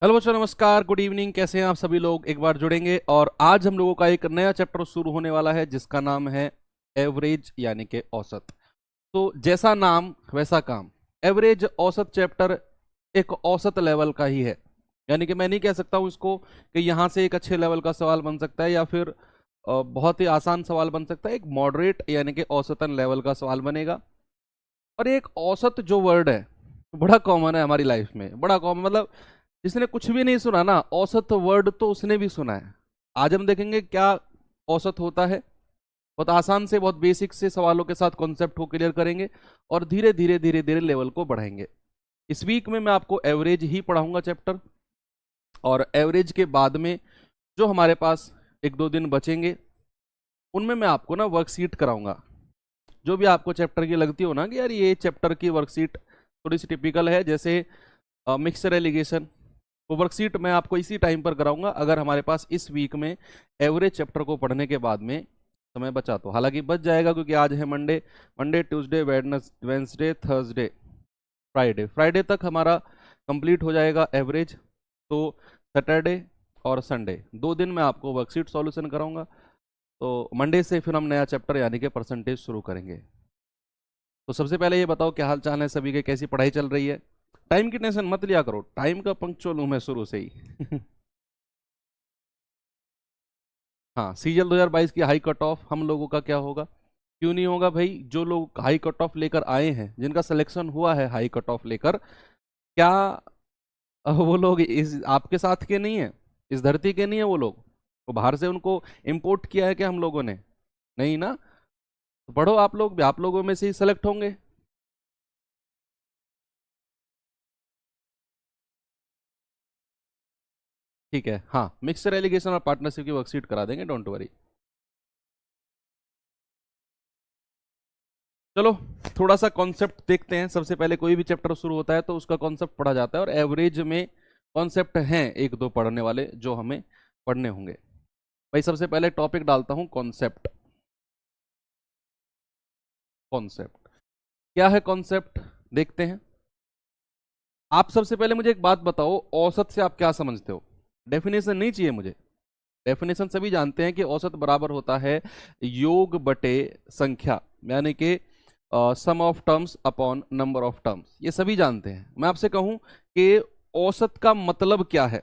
Hello बच्चों, नमस्कार, good evening. कैसे हैं आप सभी लोग? एक बार जुड़ेंगे और आज हम लोगों का एक नया चैप्टर शुरू होने वाला है जिसका नाम है एवरेज यानी कि औसत। तो जैसा नाम वैसा काम। एवरेज औसत चैप्टर एक औसत लेवल का ही है। यानी कि मैं नहीं कह सकता हूँ इसको कि यहाँ से एक अच्छे लेवल का सवाल बन सकता है या फिर बहुत ही आसान सवाल बन सकता है। एक मॉडरेट यानी कि औसतन लेवल का सवाल बनेगा। और एक औसत जो वर्ड है बड़ा कॉमन है हमारी लाइफ में, बड़ा कॉमन मतलब जिसने कुछ भी नहीं सुना ना, औसत वर्ड तो उसने भी सुना है। आज हम देखेंगे क्या औसत होता है। बहुत आसान से, बहुत बेसिक से सवालों के साथ कॉन्सेप्ट को क्लियर करेंगे और धीरे धीरे धीरे धीरे लेवल को बढ़ाएंगे। इस वीक में मैं आपको एवरेज ही पढ़ाऊंगा चैप्टर, और एवरेज के बाद में जो हमारे पास एक दो दिन बचेंगे उनमें मैं आपको ना वर्कशीट कराऊंगा। जो भी आपको चैप्टर की लगती हो ना कि यार ये चैप्टर की वर्कशीट थोड़ी सी टिपिकल है, जैसे मिक्सचर एलिगेशन, वो वर्कशीट मैं आपको इसी टाइम पर कराऊंगा अगर हमारे पास इस वीक में एवरेज चैप्टर को पढ़ने के बाद में समय बचा तो। हालांकि बच जाएगा क्योंकि आज है Monday. Monday, Tuesday, Wednesday, Thursday, Friday, Friday तक हमारा कंप्लीट हो जाएगा एवरेज। तो सैटरडे और संडे 2 दिन मैं आपको वर्कशीट सॉल्यूशन कराऊंगा। तो मंडे से फिर हम नया चैप्टर यानी कि परसेंटेज शुरू करेंगे। तो सबसे पहले ये बताओ क्या हाल चाल है सभी के, कैसी पढ़ाई चल रही है? टाइम की टेंशन मत लिया करो, टाइम का पंक्चुअल हूं मैं शुरू से ही। हाँ, सीजल 2022 की हाई कट ऑफ हम लोगों का क्या होगा? क्यों नहीं होगा भाई? जो लोग हाई कट ऑफ लेकर आए हैं, जिनका सिलेक्शन हुआ है हाई कट ऑफ लेकर, क्या वो लोग इस आपके साथ के नहीं है? इस धरती के नहीं है वो लोग? वो बाहर से उनको इंपोर्ट किया है क्या हम लोगों ने? नहीं ना। तो पढ़ो, आप लोग भी आप लोगों में से ही सेलेक्ट होंगे। ठीक है, हाँ, मिक्सर एलिगेशन और पार्टनरशिप की वर्कशीट करा देंगे, डोंट वरी। चलो, थोड़ा सा कॉन्सेप्ट देखते हैं। सबसे पहले कोई भी चैप्टर शुरू होता है तो उसका कॉन्सेप्ट पढ़ा जाता है, और एवरेज में कॉन्सेप्ट हैं एक दो पढ़ने वाले जो हमें पढ़ने होंगे। भाई सबसे पहले टॉपिक डालता हूं, कॉन्सेप्ट। कॉन्सेप्ट क्या है? कॉन्सेप्ट देखते हैं। आप सबसे पहले मुझे एक बात बताओ, औसत से आप क्या समझते हो? डेफिनेशन नहीं चाहिए मुझे। डेफिनेशन सभी जानते हैं कि औसत बराबर होता है योग बटे संख्या, यानी कि sum of terms upon number of terms. ये सभी जानते हैं। मैं आपसे कहूं कि औसत का मतलब क्या है,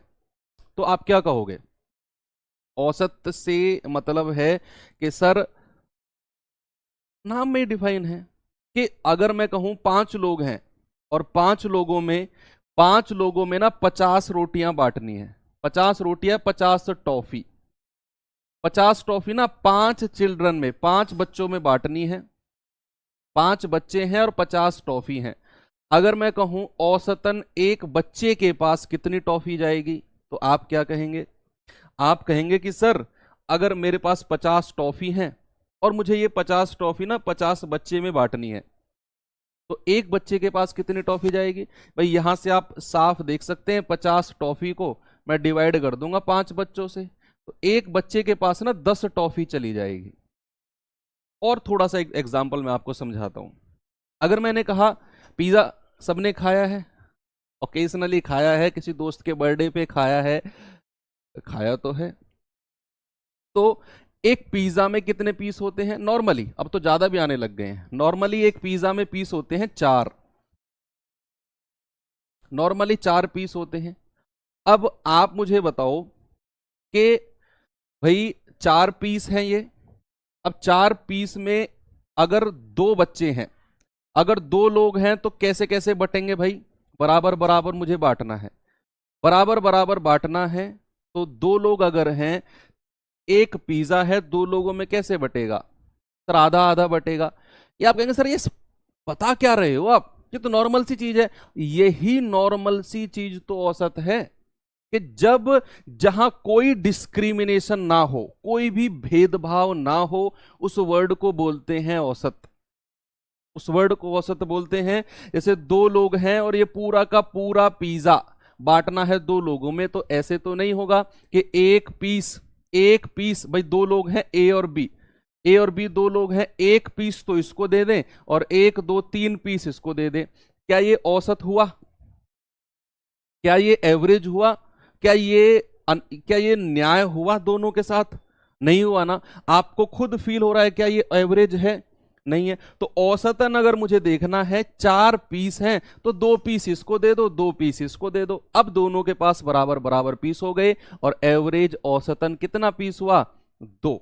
तो आप क्या कहोगे? औसत से मतलब है कि सर, नाम में डिफाइन है कि अगर मैं कहूं 5 लोग हैं और 5 लोगों में ना 50 रोटियां बांटनी है। 50 रोटियां, 50 टॉफी। 50 टॉफी ना 5 चिल्ड्रन में, 5 बच्चों में बांटनी है। 5 बच्चे हैं और 50 टॉफी हैं। अगर मैं कहूं औसतन एक बच्चे के पास कितनी टॉफी जाएगी, तो आप क्या कहेंगे? आप कहेंगे कि सर, अगर मेरे पास 50 टॉफी हैं और मुझे ये 50 टॉफी ना 50 बच्चे में बांटनी है, तो एक बच्चे के पास कितनी टॉफी जाएगी? भाई यहां से आप साफ देख सकते हैं, 50 टॉफी को मैं डिवाइड कर दूंगा 5 बच्चों से, तो एक बच्चे के पास ना 10 टॉफी चली जाएगी। और थोड़ा सा एक एग्जाम्पल मैं आपको समझाता हूं। अगर मैंने कहा पिज्जा सबने खाया है, ओकेजनली खाया है, किसी दोस्त के बर्थडे पे खाया है, खाया तो है। तो एक पिज्जा में कितने पीस होते हैं नॉर्मली? अब तो ज्यादा भी आने लग गए हैं। नॉर्मली एक पिज्जा में पीस होते हैं 4। नॉर्मली 4 पीस होते हैं। अब आप मुझे बताओ कि भाई 4 पीस हैं ये। अब 4 पीस में अगर 2 बच्चे हैं, अगर 2 लोग हैं, तो कैसे कैसे बटेंगे भाई? बराबर बराबर मुझे बांटना है। बराबर बराबर बांटना है। तो 2 लोग अगर हैं, एक पिज्जा है, 2 लोगों में कैसे बटेगा? सर आधा आधा बटेगा। ये आप कहेंगे सर ये बता क्या रहे हो आप, ये तो नॉर्मल सी चीज है। यही नॉर्मल सी चीज तो औसत है, कि जब जहां कोई डिस्क्रिमिनेशन ना हो, कोई भी भेदभाव ना हो, उस वर्ड को बोलते हैं औसत। उस वर्ड को औसत बोलते हैं। जैसे 2 लोग हैं और ये पूरा का पूरा पिज्जा बांटना है 2 लोगों में, तो ऐसे तो नहीं होगा कि एक पीस भाई 2 लोग हैं ए और बी 2 लोग हैं, एक पीस तो इसको दे दें और 1 2 3 पीस इसको दे दें। क्या ये औसत हुआ? क्या ये एवरेज हुआ? क्या ये न्याय हुआ दोनों के साथ? नहीं हुआ ना। आपको खुद फील हो रहा है क्या ये एवरेज है? नहीं है। तो औसतन अगर मुझे देखना है, 4 पीस हैं तो 2 पीस इसको दे दो, 2 पीस इसको दे दो। अब दोनों के पास बराबर बराबर पीस हो गए और एवरेज औसतन कितना पीस हुआ? 2।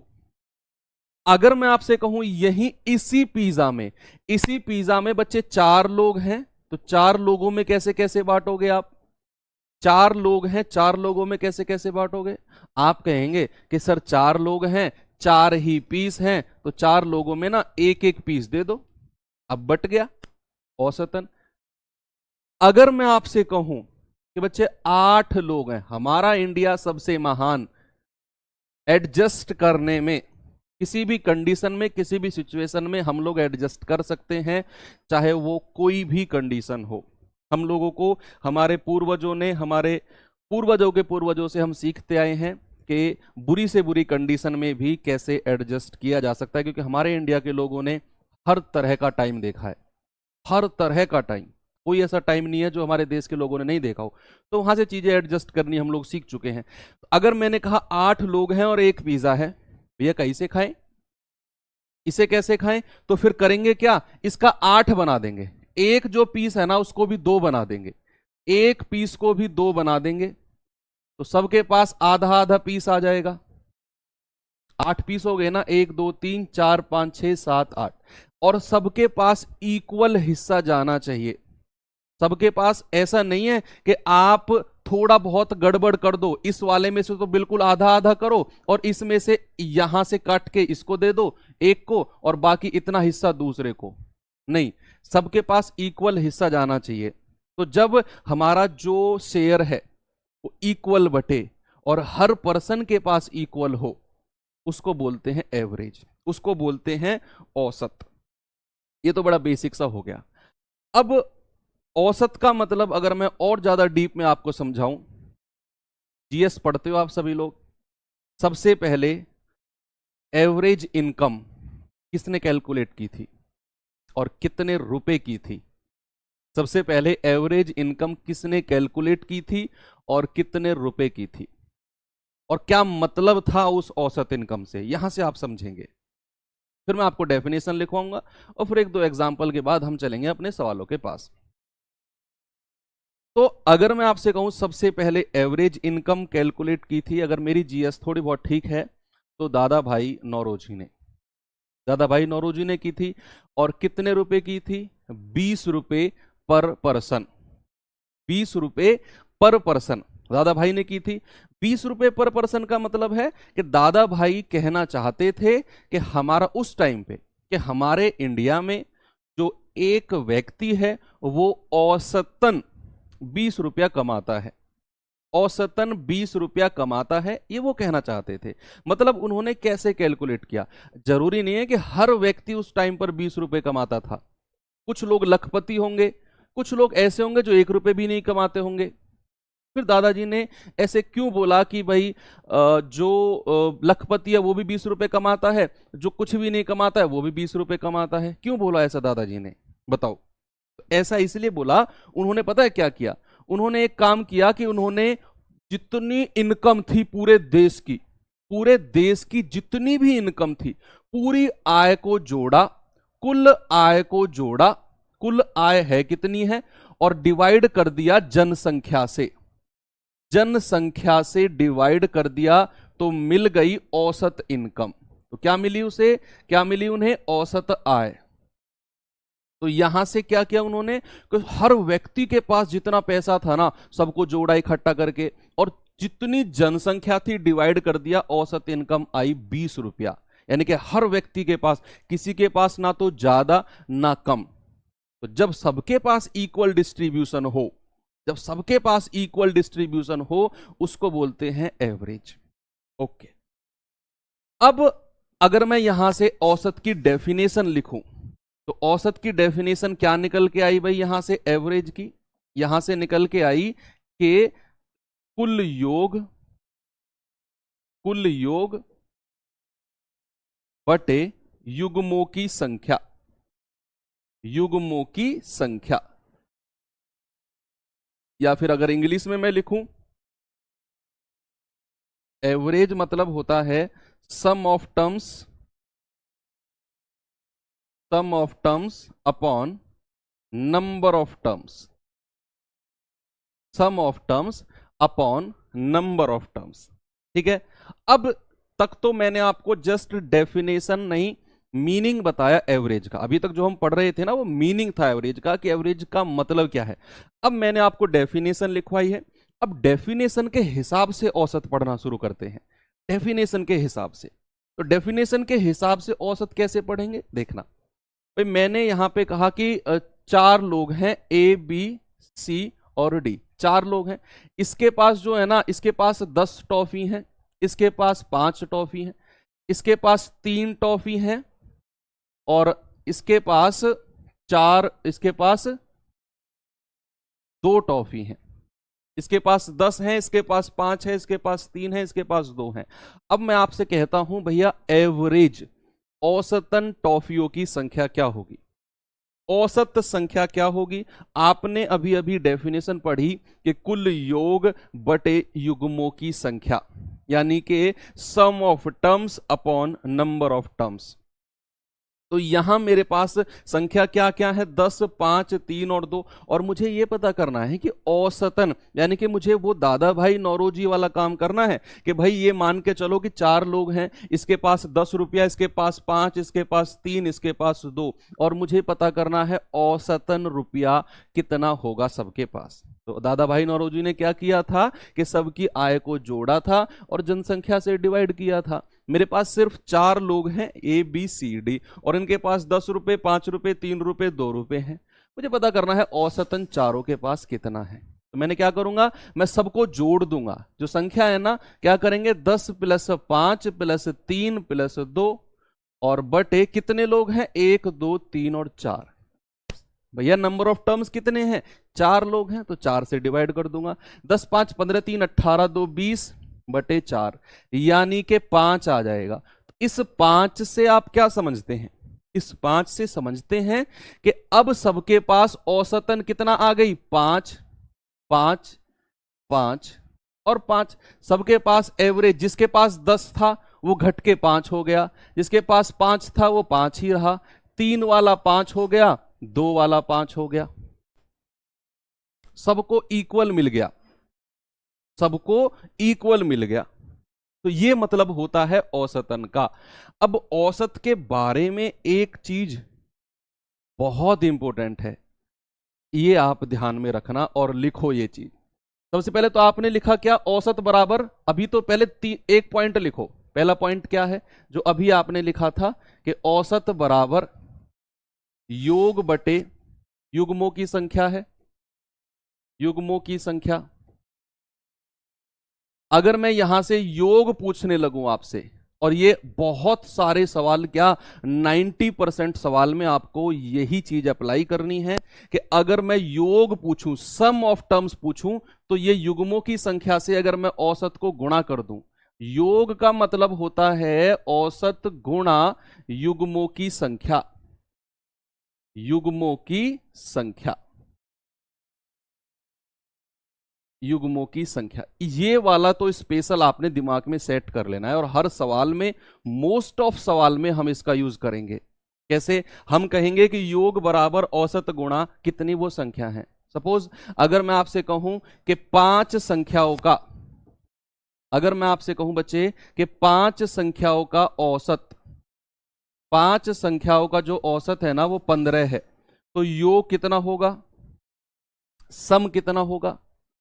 अगर मैं आपसे कहूं यही इसी पिज्जा में बच्चे 4 लोग हैं, तो 4 लोगों में कैसे कैसे बांटोगे आप? 4 लोग हैं, 4 लोगों में कैसे कैसे बांटोगे? आप कहेंगे कि सर 4 लोग हैं, 4 ही पीस हैं, तो 4 लोगों में ना एक एक पीस दे दो। अब बट गया औसतन। अगर मैं आपसे कहूं कि बच्चे 8 लोग हैं, हमारा इंडिया सबसे महान, एडजस्ट करने में, किसी भी कंडीशन में, किसी भी सिचुएशन में हम लोग एडजस्ट कर सकते हैं, चाहे वो कोई भी कंडीशन हो। हम लोगों को हमारे पूर्वजों ने, हमारे पूर्वजों के पूर्वजों से हम सीखते आए हैं कि बुरी से बुरी कंडीशन में भी कैसे एडजस्ट किया जा सकता है, क्योंकि हमारे इंडिया के लोगों ने हर तरह का टाइम देखा है, हर तरह का टाइम। कोई ऐसा टाइम नहीं है जो हमारे देश के लोगों ने नहीं देखा हो। तो वहां से चीजें एडजस्ट करनी हम लोग सीख चुके हैं। अगर मैंने कहा 8 लोग हैं और एक पिज्जा है, भैया कैसे खाएं? इसे कैसे खाएं? तो फिर करेंगे क्या, इसका 8 बना देंगे। एक जो पीस है ना उसको भी 2 बना देंगे, एक पीस को भी 2 बना देंगे, तो सबके पास आधा आधा पीस आ जाएगा। 8 पीस हो गए ना, 1 2 3 4 5 6 7 8। और सबके पास इक्वल हिस्सा जाना चाहिए। सबके पास ऐसा नहीं है कि आप थोड़ा बहुत गड़बड़ कर दो, इस वाले में से तो बिल्कुल आधा आधा करो और इसमें से यहां से काट के इसको दे दो एक को और बाकी इतना हिस्सा दूसरे को। नहीं, सबके पास इक्वल हिस्सा जाना चाहिए। तो जब हमारा जो शेयर है वो इक्वल बटे और हर पर्सन के पास इक्वल हो, उसको बोलते हैं एवरेज, उसको बोलते हैं औसत। ये तो बड़ा बेसिक सा हो गया। अब औसत का मतलब अगर मैं और ज्यादा डीप में आपको समझाऊं, जीएस पढ़ते हो आप सभी लोग, सबसे पहले एवरेज इनकम किसने कैलकुलेट की थी और कितने रुपए की थी? सबसे पहले एवरेज इनकम किसने कैलकुलेट की थी और कितने रुपए की थी, और क्या मतलब था उस औसत इनकम से, यहां से आप समझेंगे। फिर मैं आपको डेफिनेशन लिखवाऊंगा और फिर 1 2 एग्जाम्पल के बाद हम चलेंगे अपने सवालों के पास। तो अगर मैं आपसे कहूं सबसे पहले एवरेज इनकम कैलकुलेट की थी, अगर मेरी जीएस थोड़ी बहुत ठीक है, तो दादा भाई नौरोजी ने की थी। और कितने रुपए की थी? 20 रुपए पर पर्सन। 20 रुपए पर पर्सन दादा भाई ने की थी। 20 रुपए पर पर्सन का मतलब है कि दादा भाई कहना चाहते थे कि हमारा उस टाइम पे, कि हमारे इंडिया में जो एक व्यक्ति है वो औसतन 20 रुपया कमाता है, औसतन 20 रुपया कमाता है, ये वो कहना चाहते थे। मतलब उन्होंने कैसे कैलकुलेट किया? जरूरी नहीं है कि हर व्यक्ति उस टाइम पर 20 रुपए कमाता था। कुछ लोग लखपति होंगे, कुछ लोग ऐसे होंगे जो 1 रुपए भी नहीं कमाते होंगे। फिर दादाजी ने ऐसे क्यों बोला कि भाई जो लखपति है वो भी 20 रुपए कमाता है, जो कुछ भी नहीं कमाता है वो भी 20 रुपए कमाता है? क्यों बोला ऐसा दादाजी ने, बताओ? ऐसा इसलिए बोला, उन्होंने पता है क्या किया? उन्होंने एक काम किया कि उन्होंने जितनी इनकम थी पूरे देश की जितनी भी इनकम थी, पूरी आय को जोड़ा, कुल आय को जोड़ा, कुल आय है कितनी है, और डिवाइड कर दिया जनसंख्या से। जनसंख्या से डिवाइड कर दिया तो मिल गई औसत इनकम। तो क्या मिली उसे? क्या मिली उन्हें? औसत आय। तो यहां से क्या किया उन्होंने कि हर व्यक्ति के पास जितना पैसा था ना, सबको जोड़ा इकट्ठा करके, और जितनी जनसंख्या थी डिवाइड कर दिया, औसत इनकम आई 20 रुपया। यानी कि हर व्यक्ति के पास, किसी के पास ना तो ज्यादा ना कम। तो जब सबके पास इक्वल डिस्ट्रीब्यूशन हो, जब सबके पास इक्वल डिस्ट्रीब्यूशन हो, उसको बोलते हैं एवरेज। ओके। अब अगर मैं यहां से औसत की डेफिनेशन लिखूं, तो औसत की डेफिनेशन क्या निकल के आई भाई? यहां से एवरेज की, यहां से निकल के आई कि कुल योग बटे युग्मों की संख्या, युग्मों की संख्या। या फिर अगर इंग्लिश में मैं लिखूं, एवरेज मतलब होता है sum of terms, sum of terms upon number of terms, sum of terms upon number of terms. ठीक है, अब तक तो मैंने आपको जस्ट डेफिनेशन नहीं, मीनिंग बताया एवरेज का। अभी तक जो हम पढ़ रहे थे ना वो मीनिंग था एवरेज का, कि एवरेज का मतलब क्या है। अब मैंने आपको डेफिनेशन लिखवाई है, अब डेफिनेशन के हिसाब से औसत पढ़ना शुरू करते हैं। डेफिनेशन के हिसाब से, तो डेफिनेशन के हिसाब से औसत कैसे पढ़ेंगे देखना। भाई मैंने यहां पे कहा कि 4 लोग हैं, ए बी सी और डी, 4 लोग हैं। इसके पास जो है ना, इसके पास 10 टॉफी हैं, इसके पास 5 टॉफी हैं, इसके पास 3 टॉफी हैं, और इसके पास 4, इसके पास 2 टॉफी हैं। इसके पास 10 है, इसके पास 5 है, इसके पास 3 है, इसके पास 2 है। अब मैं आपसे कहता हूं भैया एवरेज, औसतन टॉफियों की संख्या क्या होगी? औसत संख्या क्या होगी? आपने अभी अभी डेफिनेशन पढ़ी कि कुल योग बटे युग्मों की संख्या, यानी कि sum of terms upon number of terms. तो यहां मेरे पास संख्या क्या क्या है? 10, 5, 3 और 2। और मुझे यह पता करना है कि औसतन, यानी कि मुझे वो दादा भाई नौरोजी वाला काम करना है कि भाई ये मान के चलो कि 4 लोग हैं, इसके पास 10 रुपया, इसके पास 5, इसके पास 3, इसके पास 2, और मुझे पता करना है औसतन रुपया कितना होगा सबके पास। तो दादा भाई नौरोजी ने क्या किया था कि सबकी आय को जोड़ा था और जनसंख्या से डिवाइड किया था। मेरे पास सिर्फ 4 लोग हैं, ए बी सी डी, और इनके पास 10 रुपए, 5 रुपए, 3 रुपए, 2 रुपए हैं। मुझे पता करना है औसतन चारों के पास कितना है। तो मैंने क्या करूंगा, मैं सबको जोड़ दूंगा। जो संख्या है ना, क्या करेंगे, 10 + 5 + 3 + 2, और बटे कितने लोग हैं, 1, 2, 3 और 4। भैया नंबर ऑफ टर्म्स कितने हैं, 4 लोग हैं, तो 4 से डिवाइड कर दूंगा। 10, 5, 15, 3, 18, 2, 20 बटे 4, यानी कि 5 आ जाएगा। इस 5 से आप क्या समझते हैं? इस 5 से समझते हैं कि अब सबके पास औसतन कितना आ गई, 5, 5, 5 और 5। सबके पास एवरेज, जिसके पास 10 था वो घट के 5 हो गया, जिसके पास 5 था वो 5 ही रहा, 3 वाला 5 हो गया, 2 वाला 5 हो गया, सबको इक्वल मिल गया, सबको इक्वल मिल गया। तो ये मतलब होता है औसतन का। अब औसत के बारे में एक चीज बहुत इंपॉर्टेंट है, ये आप ध्यान में रखना और लिखो ये चीज। सबसे पहले तो आपने लिखा क्या, औसत बराबर, अभी तो पहले एक पॉइंट लिखो। पहला पॉइंट क्या है जो अभी आपने लिखा था, कि औसत बराबर योग बटे युग्मों की संख्या है, युग्मों की संख्या। अगर मैं यहां से योग पूछने लगूं आपसे, और ये बहुत सारे सवाल, क्या 90% सवाल में आपको यही चीज अप्लाई करनी है, कि अगर मैं योग पूछूं, सम ऑफ टर्म्स पूछूं, तो ये युग्मों की संख्या से अगर मैं औसत को गुणा कर दूं, योग का मतलब होता है औसत गुणा युग्मों की संख्या, युग्मों की संख्या, युग्मों की संख्या। ये वाला तो स्पेशल आपने दिमाग में सेट कर लेना है, और हर सवाल में, मोस्ट ऑफ सवाल में हम इसका यूज करेंगे। कैसे? हम कहेंगे कि योग बराबर औसत गुणा कितनी वो संख्या है। सपोज अगर मैं आपसे कहूं कि 5 संख्याओं का, अगर मैं आपसे कहूं बच्चे कि 5 संख्याओं का औसत, 5 संख्याओं का जो औसत है ना वो 15 है, तो योग कितना होगा, सम कितना होगा?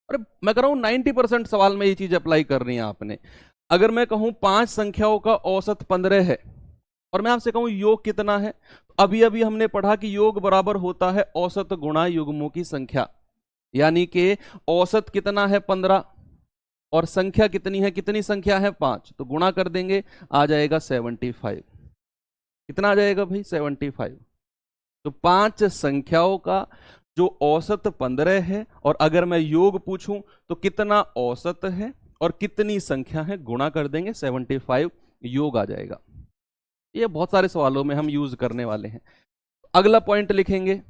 अरे मैं कह रहा हूं 90% सवाल में ये चीज अप्लाई करनी है आपने। अगर मैं कहूं 5 संख्याओं का औसत 15 है, और मैं आपसे कहूं योग कितना है, अभी अभी हमने पढ़ा कि योग बराबर होता है औसत गुणा युग्मों की संख्या, यानी कि औसत कितना है 15 और संख्या कितनी है, कितनी संख्या है 5, तो गुणा कर देंगे, आ जाएगा 75। कितना आ जाएगा भाई, 75। तो 5 संख्याओं का जो औसत 15 है, और अगर मैं योग पूछूं तो कितना औसत है और कितनी संख्या है, गुणा कर देंगे, 75 योग आ जाएगा। ये बहुत सारे सवालों में हम यूज करने वाले हैं। अगला पॉइंट लिखेंगे,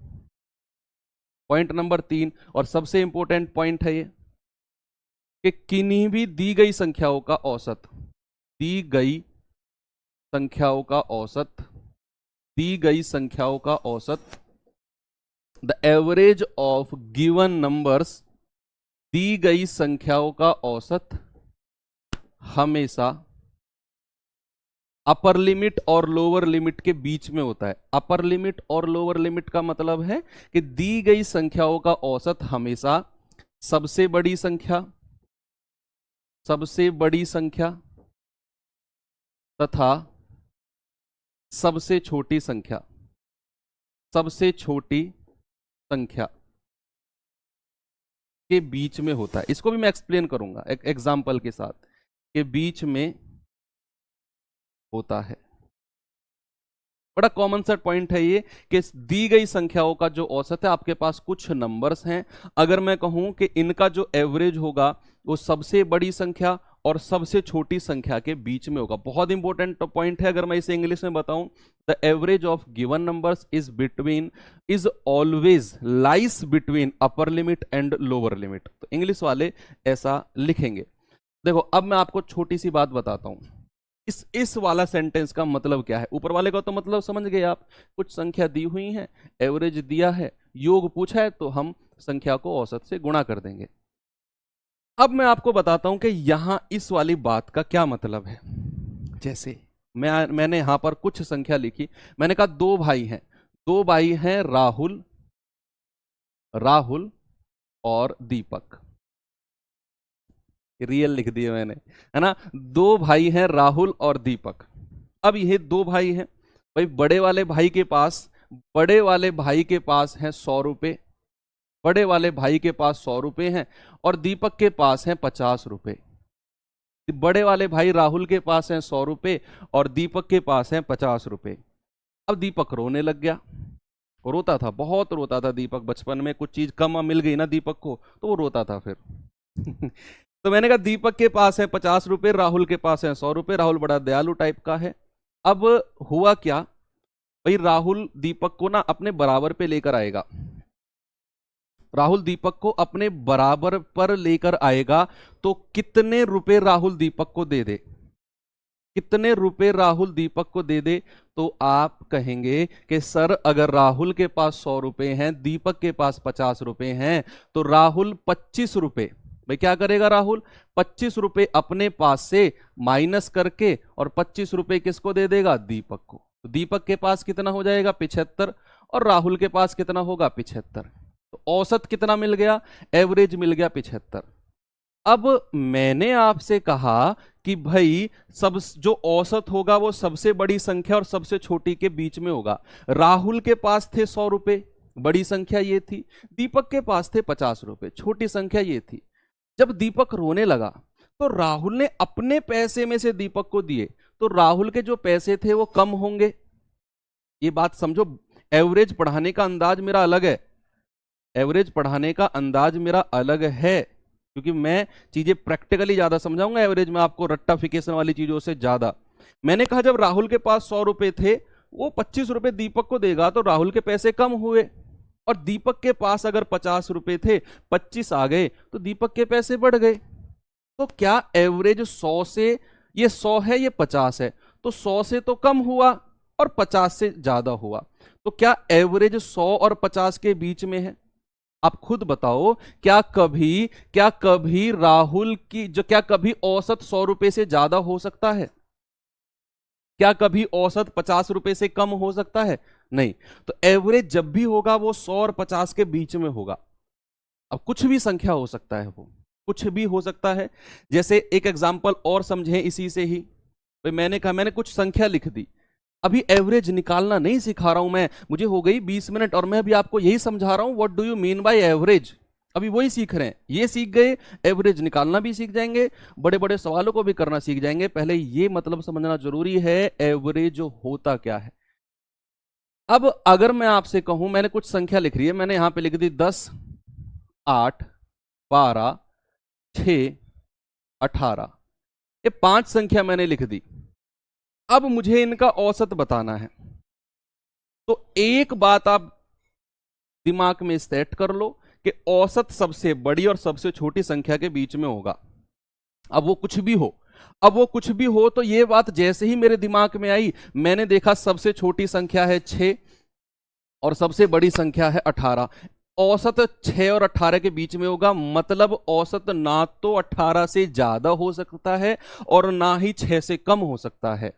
पॉइंट नंबर 3, और सबसे इंपॉर्टेंट पॉइंट है ये कि किन्हीं भी दी गई संख्याओं का औसत, दी गई संख्याओं का औसत, दी गई संख्याओं का औसत, the average of given numbers, दी गई संख्याओं का औसत हमेशा अपर लिमिट और लोअर लिमिट के बीच में होता है। अपर लिमिट और लोअर लिमिट का मतलब है कि दी गई संख्याओं का औसत हमेशा सबसे बड़ी संख्या, सबसे बड़ी संख्या तथा सबसे छोटी संख्या, सबसे छोटी संख्या के बीच में होता है। इसको भी मैं एक्सप्लेन करूंगा एक एग्जाम्पल के साथ, के बीच में होता है। बड़ा कॉमन सा पॉइंट है ये कि दी गई संख्याओं का जो औसत है, आपके पास कुछ नंबर्स हैं, अगर मैं कहूं कि इनका जो एवरेज होगा वो सबसे बड़ी संख्या और सबसे छोटी संख्या के बीच में होगा। बहुत इंपॉर्टेंट पॉइंट है। अगर मैं इसे इंग्लिश में बताऊं, the average of given numbers is always lies between upper limit and lower limit. तो इंग्लिश वाले ऐसा लिखेंगे। देखो, अब मैं आपको छोटी सी बात बताता हूं, इस वाला सेंटेंस का मतलब क्या है। ऊपर वाले का तो मतलब समझ गए आप, कुछ संख्या दी हुई है, एवरेज दिया है, योग पूछा है, तो हम संख्या को औसत से गुणा कर देंगे। अब मैं आपको बताता हूं कि यहां इस वाली बात का क्या मतलब है। जैसे मैंने यहां पर कुछ संख्या लिखी, मैंने कहा दो भाई हैं, दो भाई हैं राहुल और दीपक, रियल लिख दिए मैंने, है ना। दो भाई हैं राहुल और दीपक। अब ये दो भाई हैं भाई, बड़े वाले भाई के पास हैं 100 रुपए, बड़े वाले भाई के पास 100 रुपए हैं, और दीपक के पास हैं 50 रुपए। बड़े वाले भाई राहुल के पास हैं 100 रुपए और दीपक के पास हैं 50 रुपए। अब दीपक रोने लग गया, रोता था, बहुत रोता था दीपक। बचपन में कुछ चीज कम मिल गई ना दीपक को, तो वो रोता था फिर। तो मैंने कहा दीपक के पास है 50 रुपए, राहुल के पास है 100 रुपए। राहुल बड़ा दयालु टाइप का है। अब हुआ क्या भाई, राहुल दीपक को ना अपने बराबर पे लेकर आएगा, राहुल दीपक को अपने बराबर पर लेकर आएगा। तो कितने रुपए राहुल दीपक को दे दे, कितने रुपए राहुल दीपक को दे दे, तो आप कहेंगे कि सर अगर राहुल के पास 100 रुपए हैं, दीपक के पास 50 रुपए हैं, तो राहुल 25 रुपए, भाई क्या करेगा राहुल, 25 रुपए अपने पास से माइनस करके और 25 रुपए किसको दे देगा, दीपक को। तो दीपक के पास कितना हो जाएगा, 75, और राहुल के पास कितना होगा, 75। तो औसत कितना मिल गया, एवरेज मिल गया 75। अब मैंने आपसे कहा कि भाई सब जो औसत होगा वो सबसे बड़ी संख्या और सबसे छोटी के बीच में होगा। राहुल के पास थे 100 रुपए, बड़ी संख्या ये थी, दीपक के पास थे 50 रुपए, छोटी संख्या ये थी। जब दीपक रोने लगा तो राहुल ने अपने पैसे में से दीपक को दिए, तो राहुल के जो पैसे थे वो कम होंगे। ये बात समझो, एवरेज पढ़ाने का अंदाज मेरा अलग है, एवरेज पढ़ाने का अंदाज मेरा अलग है, क्योंकि मैं चीजें प्रैक्टिकली ज्यादा समझाऊंगा एवरेज में आपको, रट्टाफिकेशन वाली चीजों से ज्यादा। मैंने कहा जब राहुल के पास 100 रुपए थे, वो 25 रुपए दीपक को देगा, तो राहुल के पैसे कम हुए, और दीपक के पास अगर 50 रुपए थे, 25 आ गए, तो दीपक के पैसे बढ़ गए। तो क्या एवरेज 100 से, ये 100 है ये 50 है, तो 100 से तो कम हुआ और 50 से ज्यादा हुआ। तो क्या एवरेज 100 और 50 के बीच में है? आप खुद बताओ, क्या कभी राहुल की जो, क्या कभी औसत 100 रुपए से ज्यादा हो सकता है? क्या कभी औसत 50 रुपए से कम हो सकता है? नहीं। तो एवरेज जब भी होगा वो 100 और 50 के बीच में होगा। अब कुछ भी संख्या हो सकता है, वो कुछ भी हो सकता है। जैसे एक एग्जांपल और समझें इसी से ही, भाई मैंने कहा मैंने कुछ संख्या लिख दी, अभी एवरेज निकालना नहीं सिखा रहा हूं मैं, मुझे हो गई 20 मिनट और मैं अभी आपको यही समझा रहा हूं, what do you mean by average. अभी वही सीख रहे हैं, ये सीख गए, एवरेज निकालना भी सीख जाएंगे, बड़े बड़े सवालों को भी करना सीख जाएंगे। पहले ये मतलब समझना जरूरी है एवरेज होता क्या है। अब अगर मैं आपसे कहूं, मैंने कुछ संख्या लिख रही है, मैंने यहां पे लिख दी 10, 8, 12, 6, 18, ये 5 संख्या मैंने लिख दी। अब मुझे इनका औसत बताना है। तो एक बात आप दिमाग में सेट कर लो कि औसत सबसे बड़ी और सबसे छोटी संख्या के बीच में होगा। अब वो कुछ भी हो, तो ये बात जैसे ही मेरे दिमाग में आई, मैंने देखा सबसे छोटी संख्या है 6 और सबसे बड़ी संख्या है 18। औसत 6 और 18 के बीच में होगा, मतलब औसत ना तो 18 से ज्यादा हो सकता है और ना ही 6 से कम हो सकता है।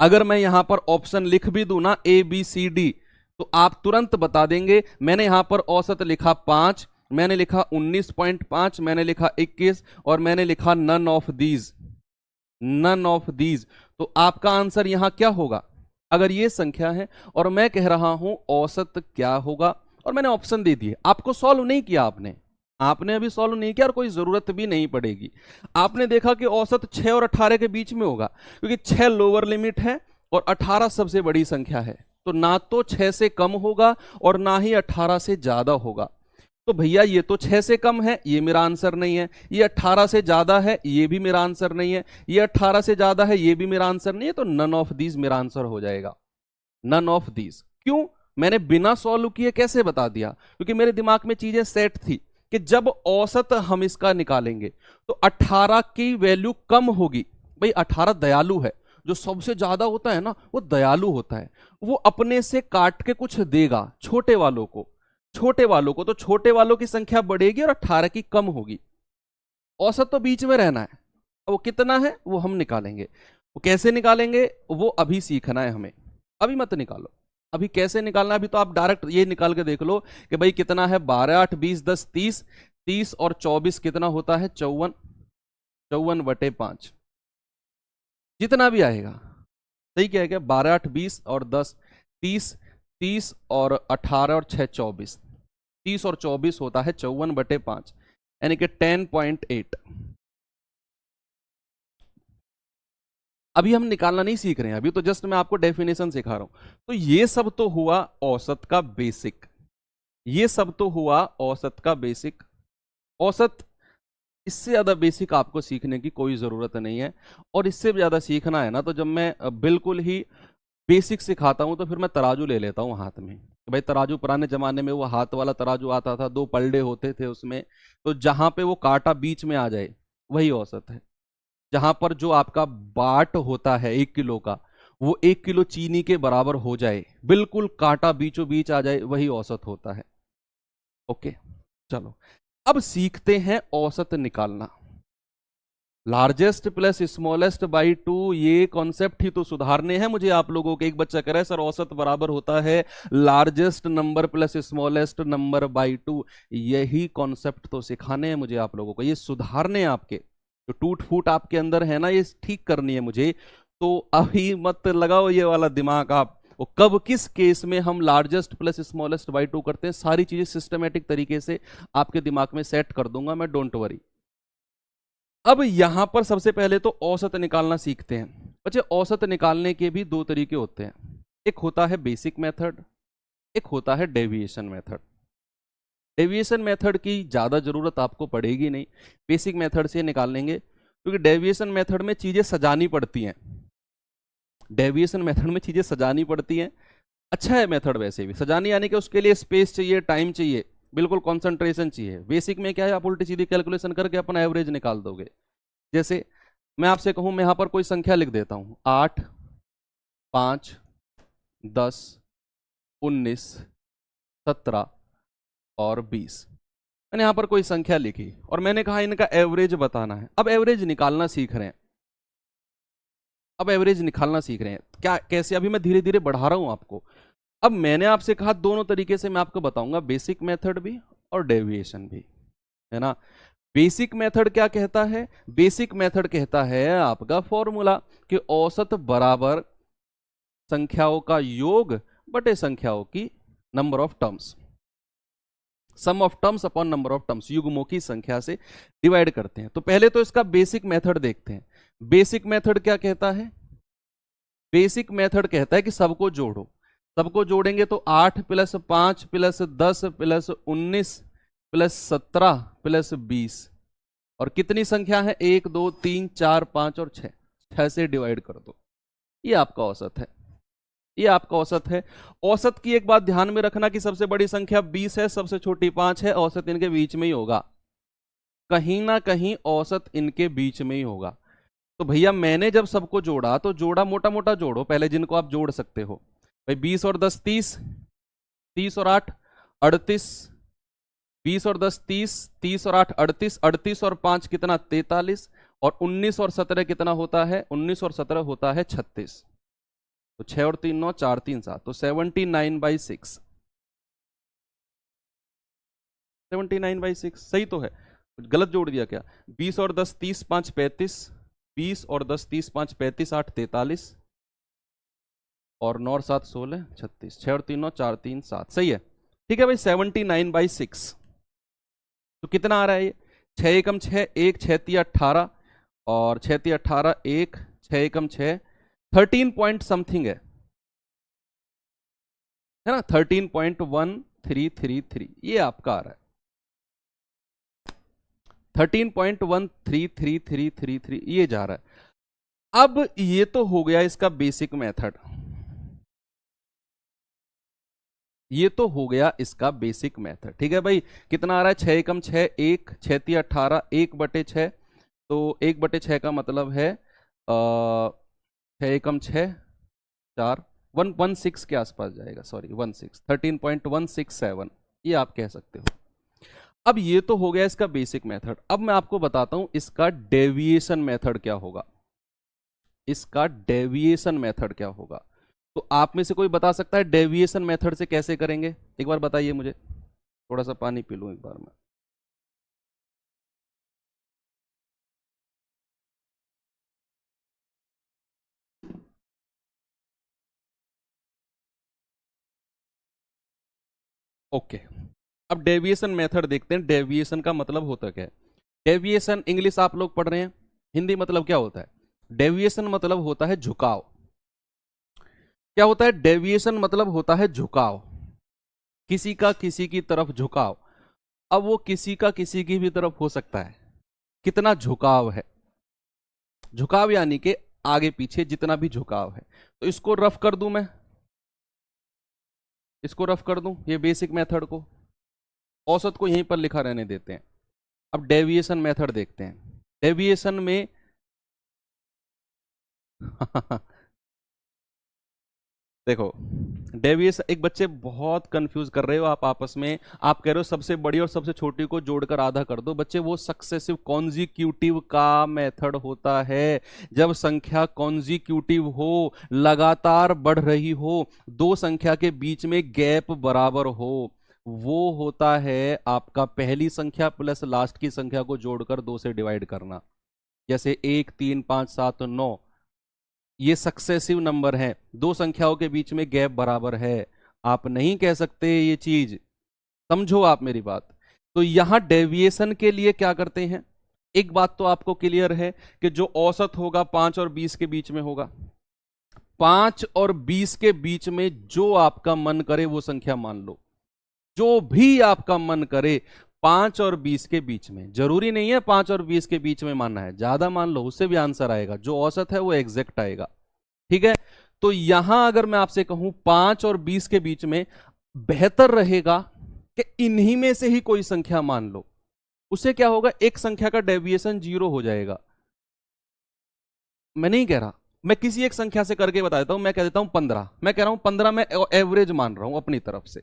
अगर मैं यहां पर ऑप्शन लिख भी दूं ना ABCD, तो आप तुरंत बता देंगे। मैंने यहां पर औसत लिखा 5, मैंने लिखा 19.5, मैंने लिखा 21 और मैंने लिखा नन ऑफ दीज, तो आपका आंसर यहां क्या होगा? अगर ये संख्या है और मैं कह रहा हूं औसत क्या होगा, और मैंने ऑप्शन दे दिए, आपको सॉल्व नहीं किया, आपने अभी सॉल्व नहीं किया और कोई जरूरत भी नहीं पड़ेगी। आपने देखा कि औसत 6 और 18 के बीच में होगा, क्योंकि 6 लोअर लिमिट है और 18 सबसे बड़ी संख्या है, तो ना तो 6 से कम होगा और ना ही 18 से ज्यादा होगा। तो भैया ये तो 6 से कम है, ये मेरा आंसर नहीं है। ये 18 से ज्यादा है, ये भी मेरा आंसर नहीं है। ये 18 से ज्यादा है, ये भी मेरा आंसर नहीं है। तो नन ऑफ दीज मेरा आंसर हो जाएगा, नन ऑफ दीज। क्यों? मैंने बिना सॉल्व किए कैसे बता दिया? क्योंकि मेरे दिमाग में चीजें सेट थी कि जब औसत हम इसका निकालेंगे तो 18 की वैल्यू कम होगी। भाई 18 दयालु है, जो सबसे ज्यादा होता है ना वो दयालु होता है, वो अपने से काट के कुछ देगा छोटे वालों को, तो छोटे वालों की संख्या बढ़ेगी और 18 की कम होगी। औसत तो बीच में रहना है, वो कितना है वो हम निकालेंगे। वो कैसे निकालेंगे वो अभी सीखना है हमें, अभी मत निकालो। अभी कैसे निकालना है? अभी तो आप डायरेक्ट ये निकाल के देख लो कि भाई कितना है, 12 8 20 10 30, 30 और 24 कितना होता है, 54, 54/5, जितना भी आएगा। सही क्या है क्या? 12 8 20 और 10 30, 30 और 18 और 6 24, 30 और 24 होता है 54/5, यानी कि 10.8। अभी हम निकालना नहीं सीख रहे हैं, अभी तो जस्ट मैं आपको डेफिनेशन सिखा रहा हूं। तो ये सब तो हुआ औसत का बेसिक, औसत इससे ज्यादा बेसिक आपको सीखने की कोई जरूरत नहीं है। और इससे भी ज्यादा सीखना है ना, तो जब मैं बिल्कुल ही बेसिक सिखाता हूं तो फिर मैं तराजू ले लेता हूं हाथ में। भाई तराजू पुराने जमाने में वो हाथ वाला तराजू आता था, 2 पलड़े होते थे उसमें, तो जहां पे वो कांटा बीच में आ जाए वही औसत है। जहां पर जो आपका बाट होता है 1 किलो का, वो 1 किलो चीनी के बराबर हो जाए, बिल्कुल कांटा बीचों बीच आ जाए, वही औसत होता है। ओके, चलो अब सीखते हैं औसत निकालना। लार्जेस्ट प्लस स्मॉलेस्ट बाई 2, ये कॉन्सेप्ट ही तो सुधारने हैं मुझे आप लोगों के। एक बच्चा कह रहा है सर औसत बराबर होता है largest number plus smallest number by 2, यही कॉन्सेप्ट तो सिखाने हैं मुझे आप लोगों को, ये सुधारने हैं आपके जो टूट फूट आपके अंदर है ना, ये ठीक करनी है मुझे। तो अभी मत लगाओ ये वाला दिमाग आप, वो कब किस केस में हम लार्जेस्ट प्लस स्मॉलेस्ट बाई 2 करते हैं, सारी चीजें सिस्टमेटिक तरीके से आपके दिमाग में सेट कर दूंगा मैं, डोंट वरी। अब यहां पर सबसे पहले तो औसत निकालना सीखते हैं बच्चे। औसत निकालने के भी 2 तरीके होते हैं, एक होता है बेसिक मेथड, एक होता है डेविएशन मेथड। डेविएशन मेथड की ज़्यादा ज़रूरत आपको पड़ेगी नहीं, बेसिक मेथड से निकाल लेंगे, क्योंकि डेविएशन मेथड में चीज़ें सजानी पड़ती हैं। अच्छा है मेथड वैसे भी, सजानी यानी कि उसके लिए स्पेस चाहिए, टाइम चाहिए, बिल्कुल कंसंट्रेशन चाहिए। बेसिक में क्या है, आप उल्टी सीधी कैलकुलेशन करके अपना एवरेज निकाल दोगे। जैसे मैं आपसे कहूँ, मैं यहाँ पर कोई संख्या लिख देता हूँ, 8 5 10 19 17 और 20। मैंने यहां पर कोई संख्या लिखी और मैंने कहा इनका एवरेज बताना है। अब एवरेज निकालना सीख रहे हैं, क्या कैसे, अभी मैं धीरे धीरे बढ़ा रहा हूं आपको। अब मैंने आपसे कहा दोनों तरीके से मैं आपको बताऊंगा, बेसिक मेथड भी और डेविएशन भी, है ना। बेसिक मेथड क्या कहता है? बेसिक मेथड कहता है आपका फॉर्मूला कि औसत बराबर संख्याओं का योग बटे संख्याओं की number of terms, sum of terms upon number of terms, युग्मों की संख्या से डिवाइड करते हैं। तो पहले तो इसका बेसिक मेथड देखते हैं। बेसिक मेथड क्या कहता है? बेसिक मेथड कहता है कि सबको जोड़ो, सबको जोड़ेंगे तो 8 + 5 + 10 + 19 + 17 + 20, और कितनी संख्या है, 1 2 3 4 5 और 6 से डिवाइड कर दो, ये आपका औसत है। ये आपका औसत है। औसत की एक बात ध्यान में रखना कि सबसे बड़ी संख्या 20 है, सबसे छोटी 5 है, औसत इनके बीच में ही होगा, कहीं ना कहीं औसत इनके बीच में ही होगा। तो भैया मैंने जब सबको जोड़ा तो जोड़ा, मोटा मोटा जोड़ो पहले जिनको आप जोड़ सकते हो। भाई 20 और 10 30, 30 और 8 38, 20 और 10 30, 30 और 8 38, 38 और 5 कितना 43, और 19 और 17 कितना होता है, 19 और 17 होता है 36। तो 6 और 3 9, 4 3 7, तो 79/6, 79/6 सही तो है, गलत जोड़ दिया क्या? 20 और 10 30 5 35, 20 और 10 30 5 35, 8 43, और 9 और 7 16 36, 6 और 3 9, 4 3 7 सही है। ठीक है भाई, 79/6 तो कितना आ रहा है ये? 6 एकम 6, 1 6 3 18, और 6 3 18, 1 6 एकम 6, 13 पॉइंट समथिंग है ना, 13.1333 ये आपका आ रहा है, 13.133333 ये जा रहा है। अब ये तो हो गया इसका बेसिक मेथड, ये तो हो गया इसका बेसिक मेथड। ठीक है भाई, कितना आ रहा है? 6 एकम 6, 1 6 3 18, 1/6, तो 1/6 का मतलब है 6 एकम 6 4, 116 के आसपास जाएगा, सॉरी 16, 13.167 ये आप कह सकते हो। अब ये तो हो गया इसका बेसिक मेथड। अब मैं आपको बताता हूं इसका डेविएशन मेथड क्या होगा, इसका डेविएशन मेथड क्या होगा। तो आप में से कोई बता सकता है डेविएशन मेथड से कैसे करेंगे? एक बार बताइए मुझे, थोड़ा सा पानी पी लूं एक बार मैं। ओके, अब डेविएशन मेथड देखते हैं, डेविएशन का मतलब होता क्या है। डेविएशन इंग्लिश आप लोग पढ़ रहे हैं, हिंदी मतलब क्या होता है? डेविएशन मतलब होता है झुकाव। क्या होता है? डेविएशन मतलब होता है झुकाव, किसी का किसी की तरफ झुकाव। अब वो किसी का किसी की भी तरफ हो सकता है, कितना झुकाव है, झुकाव यानी कि आगे पीछे जितना भी झुकाव है। तो इसको रफ कर दूं मैं, इसको रफ कर दूं, ये बेसिक मेथड को, औसत को यहीं पर लिखा रहने देते हैं। अब डेविएशन मेथड देखते हैं। डेविएशन में देखो, डेविएशन, एक बच्चे बहुत कंफ्यूज कर रहे हो आप आपस में, आप कह रहे हो सबसे बड़ी और सबसे छोटी को जोड़कर आधा कर दो। बच्चे वो सक्सेसिव कॉन्जिक्यूटिव का मेथड होता है, जब संख्या कॉन्जिक्यूटिव हो, लगातार बढ़ रही हो, दो संख्या के बीच में गैप बराबर हो, वो होता है आपका पहली संख्या प्लस लास्ट की संख्या को जोड़कर 2 से डिवाइड करना। जैसे 1 3 5 7 9, ये सक्सेसिव नंबर है, दो संख्याओं के बीच में गैप बराबर है, आप नहीं कह सकते ये चीज, समझो आप मेरी बात। तो यहां डेविएशन के लिए क्या करते हैं, एक बात तो आपको क्लियर है कि जो औसत होगा 5 और 20 के बीच में होगा, 5 और 20 के बीच में जो आपका मन करे वो संख्या मान लो, जो भी आपका मन करे 5 और 20 के बीच में, जरूरी नहीं है 5 और 20 के बीच में मानना है, ज्यादा मान लो उससे भी आंसर आएगा, जो औसत है वो एग्जैक्ट आएगा। ठीक है, तो यहां अगर मैं आपसे कहूं 5 और 20 के बीच में, बेहतर रहेगा कि इन्हीं में से ही कोई संख्या मान लो। उससे क्या होगा, एक संख्या का डेविएशन 0 हो जाएगा। मैं नहीं कह रहा, मैं किसी एक संख्या से करके बता देता हूं, मैं कह देता हूं 15, मैं कह रहा हूं 15 मैं एवरेज मान रहा हूं अपनी तरफ से,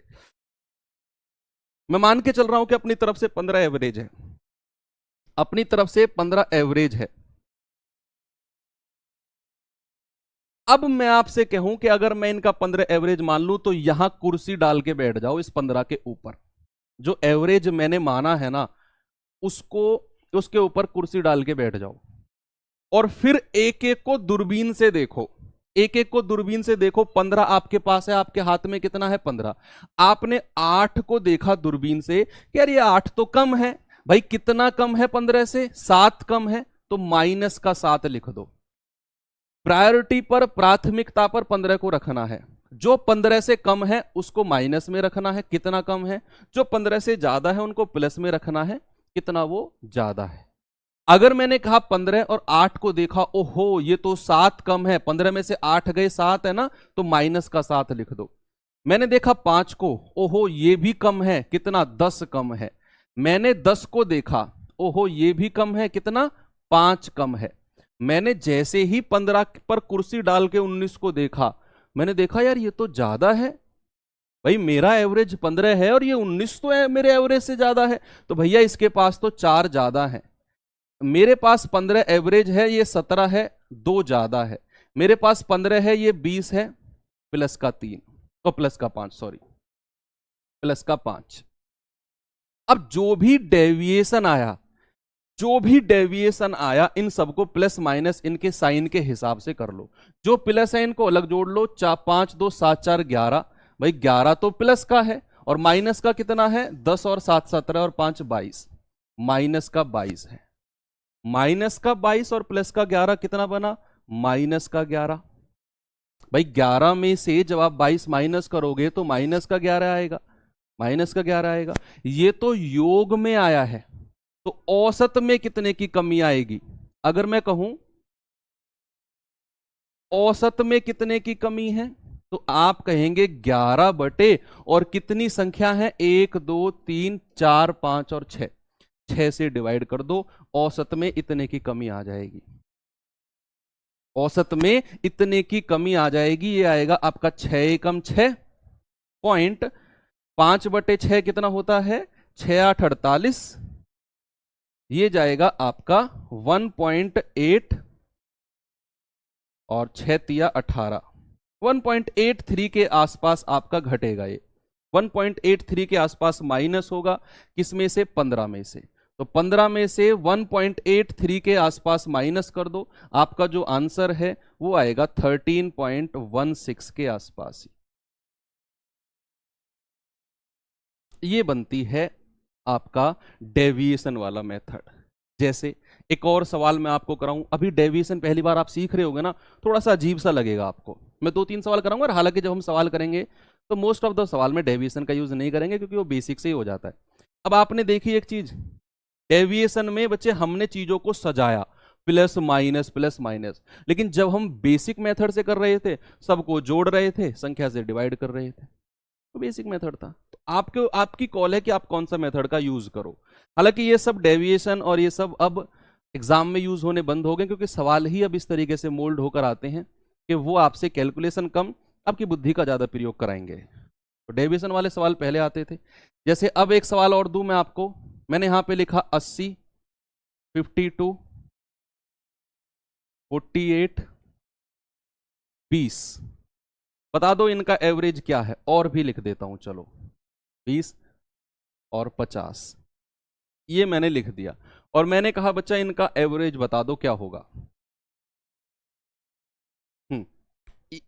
मैं मान के चल रहा हूं कि अपनी तरफ से 15 एवरेज है, अपनी तरफ से 15 एवरेज है। अब मैं आपसे कहूं कि अगर मैं इनका 15 एवरेज मान लूं, तो यहां कुर्सी डाल के बैठ जाओ इस 15 के ऊपर, जो एवरेज मैंने माना है ना, उसको, उसके ऊपर कुर्सी डाल के बैठ जाओ, और फिर एक एक को दूरबीन से देखो, एक एक को दूरबीन से देखो। 15 आपके पास है, आपके हाथ में कितना है 15, आपने 8 को देखा दूरबीन से कि यार ये 8 तो कम है, भाई कितना कम है 15 से, 7 कम है, तो माइनस का 7 लिख दो। प्रायोरिटी पर, प्राथमिकता पर 15 को रखना है, जो 15 से कम है उसको माइनस में रखना है, कितना कम है, जो 15 से ज्यादा है उनको प्लस में रखना है, कितना वो ज्यादा है। अगर मैंने कहा 15 और 8 को देखा, ओहो ये तो 7 कम है, 15 में से 8 गए 7 है ना, तो माइनस का 7 लिख दो। मैंने देखा 5 को, ओहो ये भी कम है, कितना 10 कम है। मैंने 10 को देखा, ओहो ये भी कम है, कितना 5 कम है। मैंने जैसे ही 15 पर कुर्सी डाल के 19 को देखा, मैंने देखा यार ये तो ज्यादा है, भाई मेरा एवरेज 15 है और ये 19 तो है मेरे एवरेज से ज्यादा है, तो भैया इसके पास तो 4 ज्यादा है। मेरे पास 15 एवरेज है, ये 17 है, 2 ज्यादा है। मेरे पास 15 है, ये 20 है, प्लस का 3 और प्लस का 5, सॉरी प्लस का 5। अब जो भी डेविएशन आया, जो भी डेविएशन आया, इन सबको प्लस माइनस इनके साइन के हिसाब से कर लो। जो प्लस है इनको अलग जोड़ लो, 5 2 7 4 11, भाई 11 तो प्लस का है, और माइनस का कितना है 10 और 7 17 और 5 22, माइनस का 22 है। माइनस का 22 और प्लस का 11 कितना बना, माइनस का 11। भाई 11 में से जब आप 22 माइनस करोगे तो माइनस का 11 आएगा, माइनस का 11 आएगा। ये तो योग में आया है, तो औसत में कितने की कमी आएगी? अगर मैं कहूं औसत में कितने की कमी है, तो आप कहेंगे 11 बटे और कितनी संख्या है, 1 2 3 4 5 और 6, 6 से डिवाइड कर दो, औसत में इतने की कमी आ जाएगी। औसत में इतने की कमी आ जाएगी। ये आएगा आपका 6 एकम 6 पॉइंट 5 बटे 6 कितना होता है, 6 8 48, ये जाएगा आपका 1.8 और 6 तिया 18, 1.83 के आसपास आपका घटेगा। ये 1.83 के आसपास माइनस होगा, किसमें से, 15 में से। तो 15 में से 1.83 के आसपास माइनस कर दो, आपका जो आंसर है वो आएगा 13.16 के आसपास। ये बनती है आपका डेविएशन वाला मेथड। जैसे एक और सवाल मैं आपको कराऊं, अभी डेविएशन पहली बार आप सीख रहे होगे ना, थोड़ा सा अजीब सा लगेगा आपको। मैं 2 3 सवाल कराऊंगा, और हालांकि जब हम सवाल करेंगे तो मोस्ट ऑफ द सवाल में डेविएशन का यूज नहीं करेंगे, क्योंकि वो बेसिक से ही हो जाता है। अब आपने देखी एक चीज, डेविएशन में बच्चे हमने चीजों को सजाया, प्लस माइनस, लेकिन जब हम बेसिक मेथड से कर रहे थे, सबको जोड़ रहे थे, संख्या से डिवाइड कर रहे थे, तो बेसिक मेथड था। तो आपको, आपकी कॉल है कि आप कौन सा मेथड का यूज करो। हालांकि ये सब डेविएशन और ये सब अब एग्जाम में यूज होने बंद हो गए, क्योंकि सवाल ही अब इस तरीके से मोल्ड होकर आते हैं कि वो आपसे कैलकुलेशन कम, आपकी बुद्धि का ज्यादा प्रयोग कराएंगे। तो डेविएशन वाले सवाल पहले आते थे। जैसे अब एक सवाल और दूं मैं आपको, मैंने यहां पे लिखा 80 52 48 20, बता दो इनका एवरेज क्या है। और भी लिख देता हूं, चलो 20 और 50, ये मैंने लिख दिया, और मैंने कहा बच्चा इनका एवरेज बता दो क्या होगा।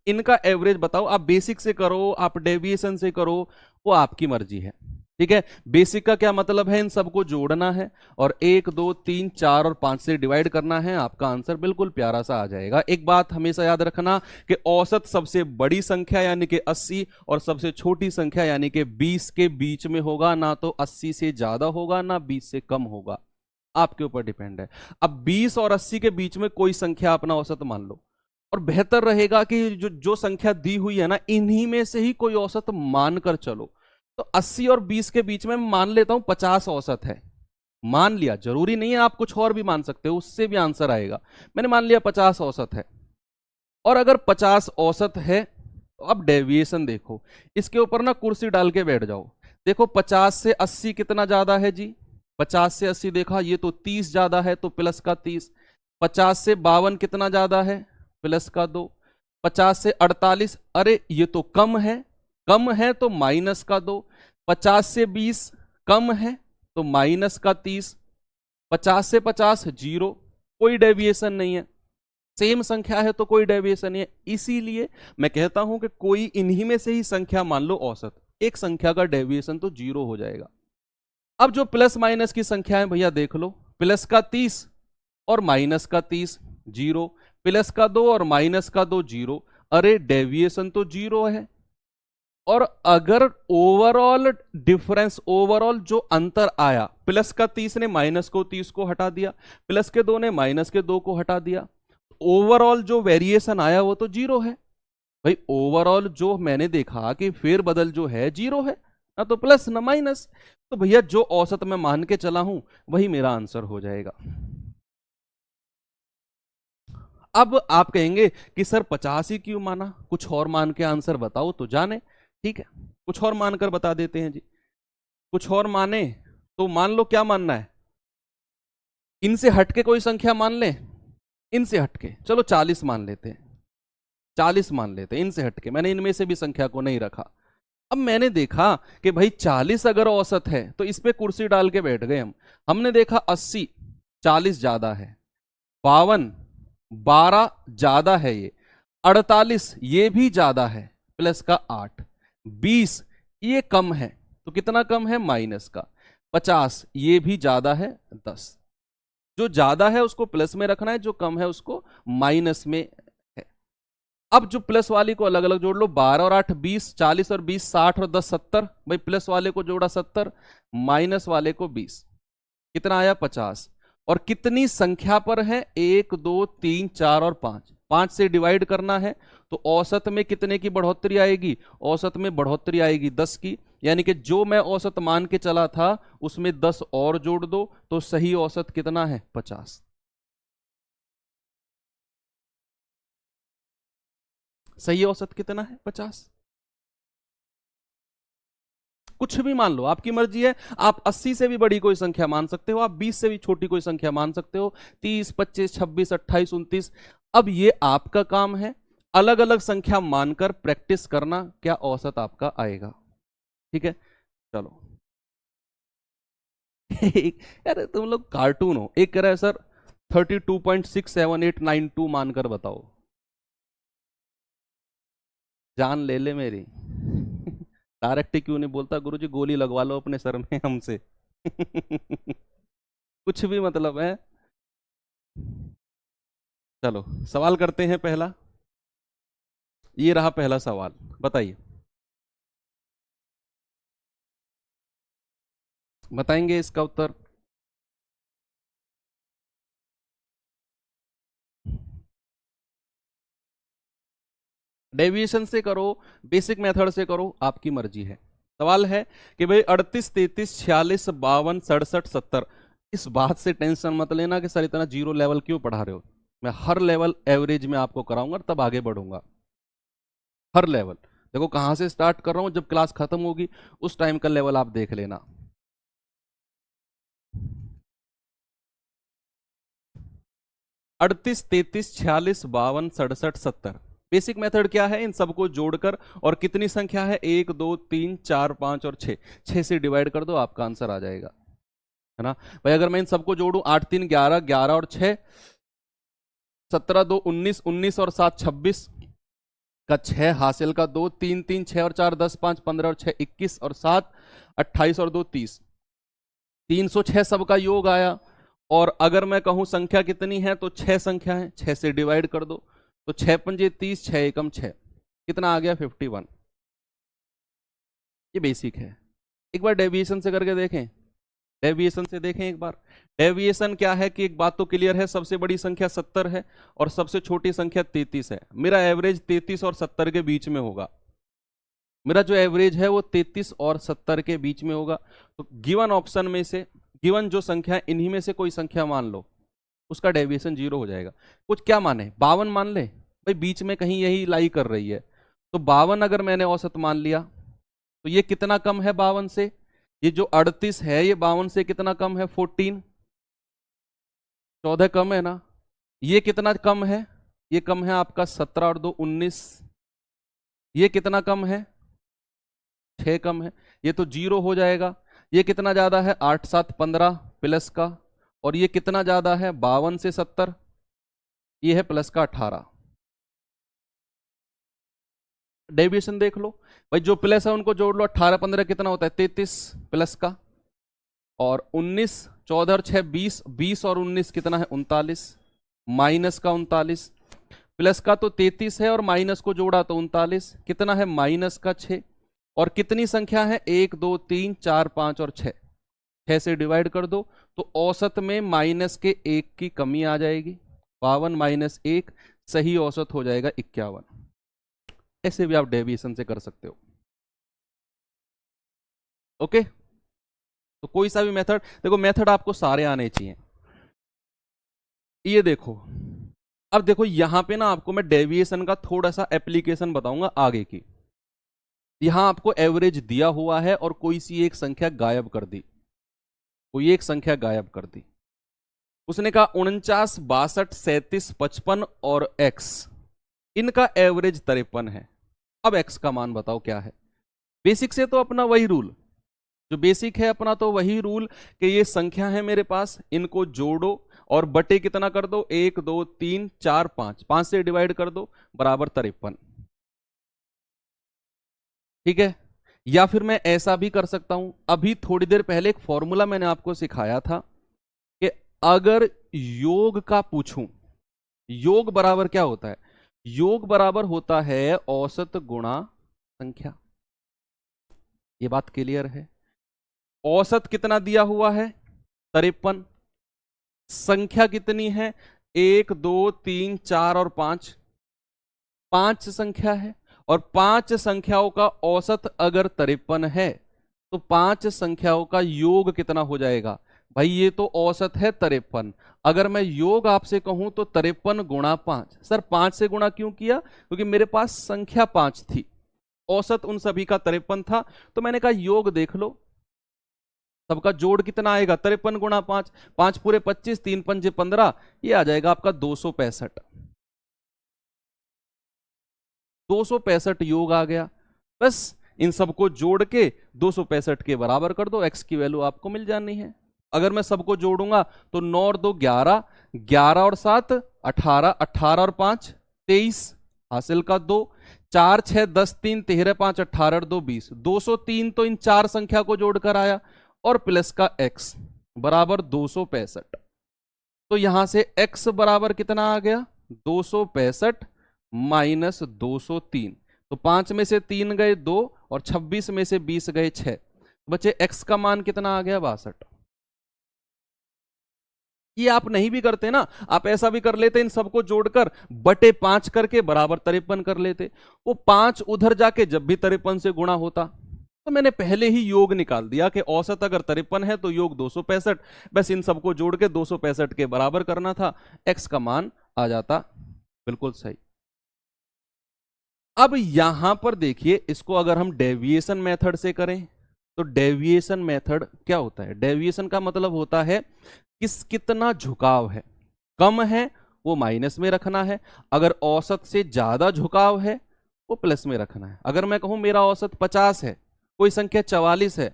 इनका एवरेज बताओ। आप बेसिक से करो, आप डेविएशन से करो, वो आपकी मर्जी है, ठीक है। बेसिक का क्या मतलब है, इन सबको जोड़ना है और 1 2 3 4 और 5 से डिवाइड करना है, आपका आंसर बिल्कुल प्यारा सा आ जाएगा। एक बात हमेशा याद रखना कि औसत सबसे बड़ी संख्या यानी कि 80 और सबसे छोटी संख्या यानी कि 20 के बीच में होगा, ना तो 80 से ज्यादा होगा ना 20 से कम होगा, आपके ऊपर डिपेंड है। अब 20 और 80 के बीच में कोई संख्या अपना औसत मान लो, और बेहतर रहेगा कि जो संख्या दी हुई है ना, इन्हीं में से ही कोई औसत मानकर चलो। तो 80 और 20 के बीच में मान लेता हूं 50 औसत है, मान लिया, जरूरी नहीं है आप कुछ और भी मान सकते हो, उससे भी आंसर आएगा। मैंने मान लिया 50 औसत है, और अगर 50 औसत है तो अब डेविएशन देखो, इसके ऊपर ना कुर्सी डाल के बैठ जाओ। देखो 50 से 80 कितना ज्यादा है जी, 50 से 80 देखा, ये तो 30 ज्यादा है, तो प्लस का 30। 50 से 52 कितना ज्यादा है, प्लस का 2। 50 से 48, अरे ये तो कम है तो माइनस का 2। 50 से 20 कम है तो माइनस का 30। 50 से 50 0, कोई डेविएशन नहीं है, सेम संख्या है तो कोई डेविएशन नहीं है। इसीलिए मैं कहता हूं कि कोई इन्हीं में से ही संख्या मान लो औसत, एक संख्या का डेविएशन तो 0 हो जाएगा। अब जो प्लस माइनस की संख्या है भैया देख लो, प्लस का 30 और माइनस का 30 0, प्लस का 2 और माइनस का 2 0, अरे डेविएशन तो 0 है। और अगर ओवरऑल डिफरेंस, ओवरऑल जो अंतर आया प्लस का 30 ने माइनस को 30 को हटा दिया, प्लस के 2 ने माइनस के 2 को हटा दिया, ओवरऑल जो वेरिएशन आया वो तो जीरो है। भाई ओवरऑल जो मैंने देखा कि फेर बदल जो है जीरो है, ना तो प्लस ना माइनस, तो भैया जो औसत मैं मान के चला हूं वही मेरा आंसर हो जाएगा। अब आप कहेंगे कि सर 50 ही क्यों माना, कुछ और मान के आंसर बताओ तो जाने। ठीक है, कुछ और मानकर बता देते हैं जी। कुछ और माने तो मान लो, क्या मानना है, इनसे हटके कोई संख्या मान ले, इनसे हटके चलो 40 मान लेते हैं, 40 मान लेते हैं इनसे हटके, मैंने इनमें से भी संख्या को नहीं रखा। अब मैंने देखा कि भाई 40 अगर औसत है तो इस पे कुर्सी डाल के बैठ गए हमने देखा 80, 40 ज्यादा है, 52, 12 ज्यादा है, ये 48 ये भी ज्यादा है, प्लस का 8, 20 ये कम है, तो कितना कम है, माइनस का, 50 ये भी ज्यादा है, 10। जो ज्यादा है उसको प्लस में रखना है, जो कम है उसको माइनस में है। अब जो प्लस वाली को अलग अलग जोड़ लो, 12 और 8 20, 40 और 20 60 और 10 70। भाई प्लस वाले को जोड़ा 70, माइनस वाले को 20, कितना आया, 50। और कितनी संख्या पर है, 1 2 3 4 और 5, 5 से डिवाइड करना है, तो औसत में कितने की बढ़ोतरी आएगी, औसत में बढ़ोतरी आएगी 10 की, यानी कि जो मैं औसत मान के चला था उसमें 10 और जोड़ दो तो सही औसत कितना है, 50। सही औसत कितना है, 50। कुछ भी मान लो, आपकी मर्जी है, आप 80 से भी बड़ी कोई संख्या मान सकते हो, आप 20 से भी छोटी कोई संख्या मान सकते हो, 30 25 26 28 29। अब ये आपका काम है, अलग अलग संख्या मानकर प्रैक्टिस करना, क्या औसत आपका आएगा। ठीक है, चलो। यार तुम लोग कार्टून हो, एक कह रहा है सर 32.67892 मानकर बताओ, जान ले ले मेरी। डायरेक्ट क्यों नहीं बोलता, गुरुजी गोली लगवा लो अपने सर में हमसे। कुछ भी मतलब है। चलो सवाल करते हैं पहला, ये रहा पहला सवाल, बताइए, बताएंगे इसका उत्तर। डेविएशन से करो, बेसिक मेथड से करो, आपकी मर्जी है। सवाल है कि भाई 38 33 46 52 67 70, इस बात से टेंशन मत लेना कि सर इतना जीरो लेवल क्यों पढ़ा रहे हो, मैं हर लेवल एवरेज में आपको कराऊंगा तब आगे बढ़ूंगा। हर लेवल देखो कहां से स्टार्ट कर रहा हूं, जब क्लास खत्म होगी उस टाइम का लेवल आप देख लेना। 38 33 46 52 67 70, बेसिक मेथड क्या है, इन सबको जोड़कर, और कितनी संख्या है, 1 2 3 4 5 और 6, 6 से डिवाइड कर दो आपका आंसर आ जाएगा, है ना। भाई अगर मैं इन सबको जोड़ूं, 8 3 11, 11 और 6 17 2 19, 19 और 7 26 का 6, हासिल का 2, 3 3 6 और 4 10, 5 15 और 6 21 और 7 28 और 2 30, 306 सबका योग आया। और अगर मैं कहूं संख्या कितनी है, तो 6 संख्या है, 6 से डिवाइड कर दो, तो 6 पंजे 30, 6 एकम 6, कितना आ गया, 51। ये बेसिक है। एक बार डेविएशन से करके देखें, डेविएशन से देखें एक बार। डेविएशन क्या है कि एक बात तो क्लियर है, सबसे बड़ी संख्या 70 है और सबसे छोटी संख्या 33 है, मेरा एवरेज 33 और 70 के बीच में होगा, मेरा जो एवरेज है वो 33 और 70 के बीच में होगा। तो गिवन ऑप्शन में से, गिवन जो संख्या इन्हीं में से कोई संख्या मान लो, उसका डेविएशन 0 हो जाएगा। कुछ क्या माने, 52 मान ले, भाई बीच में कहीं यही लाई कर रही है, तो 52 अगर मैंने औसत मान लिया तो ये कितना कम है 52 से, ये जो 38 है ये 52 से कितना कम है, 14, 14 कम है ना। ये कितना कम है, ये कम है आपका 17 और 2 19, ये कितना कम है, 6 कम है, ये तो 0 हो जाएगा। ये कितना ज्यादा है, 8 7 15 प्लस का, और ये कितना ज्यादा है, 52 से 70, ये है प्लस का 18। डेविएशन देख लो भाई, जो प्लस है उनको जोड़ लो, 18 15 कितना होता है, 33 प्लस का, और 19 14 और 6 20, 20 और 19 कितना है, 39, माइनस का 39, प्लस का तो 33 है और माइनस को जोड़ा तो 39, कितना है, माइनस का 6। और कितनी संख्या है, 1 2 3 4 5 और 6, 6 से डिवाइड कर दो तो औसत में माइनस के 1 की कमी आ जाएगी, 52 माइनस 1, सही औसत हो जाएगा 51। ऐसे भी आप डेविएशन से कर सकते हो। ओके, तो कोई सा भी मेथड, देखो मेथड आपको सारे आने चाहिए। ये देखो, अब देखो यहां पे ना आपको मैं डेविएशन का थोड़ा सा एप्लीकेशन बताऊंगा आगे की। यहां आपको एवरेज दिया हुआ है और कोई सी एक संख्या गायब कर दी, कोई एक संख्या गायब कर दी। उसने कहा 49, 62, 37, 55 और x, इनका एवरेज 53 है। अब x का मान बताओ क्या है। बेसिक से तो अपना वही रूल, जो बेसिक है अपना तो वही रूल कि ये संख्या है मेरे पास, इनको जोड़ो और बटे कितना कर दो, 1 2 3 4 5, 5 से डिवाइड कर दो बराबर 53। ठीक है, या फिर मैं ऐसा भी कर सकता हूं, अभी थोड़ी देर पहले एक फॉर्मूला मैंने आपको सिखाया था कि अगर योग का पूछूं, योग बराबर क्या होता है, योग बराबर होता है औसत गुणा संख्या। ये बात क्लियर है। औसत कितना दिया हुआ है, 53। संख्या कितनी है, 1 2 3 4 और 5, 5 संख्या है। और 5 संख्याओं का औसत अगर 53 है तो 5 संख्याओं का योग कितना हो जाएगा। भाई ये तो औसत है 53, अगर मैं योग आपसे कहूं तो 53 गुणा 5। सर 5 से गुणा क्यों किया, क्योंकि मेरे पास संख्या 5 थी, औसत उन सभी का 53 था, तो मैंने कहा योग देख लो, सबका जोड़ कितना आएगा, 53 गुणा 5, 5 पूरे 25, 3 पंजे 15, ये आ जाएगा आपका 265। 265 योग आ गया। बस इन सबको जोड़ के 265 के बराबर कर दो, एक्स की वैल्यू आपको मिल जानी है। अगर मैं सबको जोड़ूंगा तो 9 और 2 11, 11 और 7 18, 18 और 5 23, हासिल का 2, 4 6 10 3 13 5 18 और 2 20, 203 तो इन चार संख्या को जोड़कर आया और प्लस का x बराबर 265। तो यहां से x बराबर कितना आ गया, 265 माइनस 203, तो 5 में से 3 गए 2 और 26 में से 20 गए 6, बच्चे x का मान कितना आ गया, 62। ये आप नहीं भी करते ना, आप ऐसा भी कर लेते, इन सबको जोड़कर बटे 5 करके बराबर 53 कर लेते, वो 5 उधर जाके जब भी 53 से गुणा होता, तो मैंने पहले ही योग निकाल दिया कि औसत अगर 53 है तो योग 265, बस इन सबको जोड़ के 265 के बराबर करना था, x का मान आ जाता बिल्कुल सही। अब यहां पर देखिए, इसको अगर हम डेविएशन मेथड से करें तो डेविएशन मेथड क्या होता है, डेविएशन का मतलब होता है कितना झुकाव है, कम है वो माइनस में रखना है, अगर औसत से ज्यादा झुकाव है वो प्लस में रखना है। अगर मैं कहूं मेरा औसत 50 है, कोई संख्या 44 है,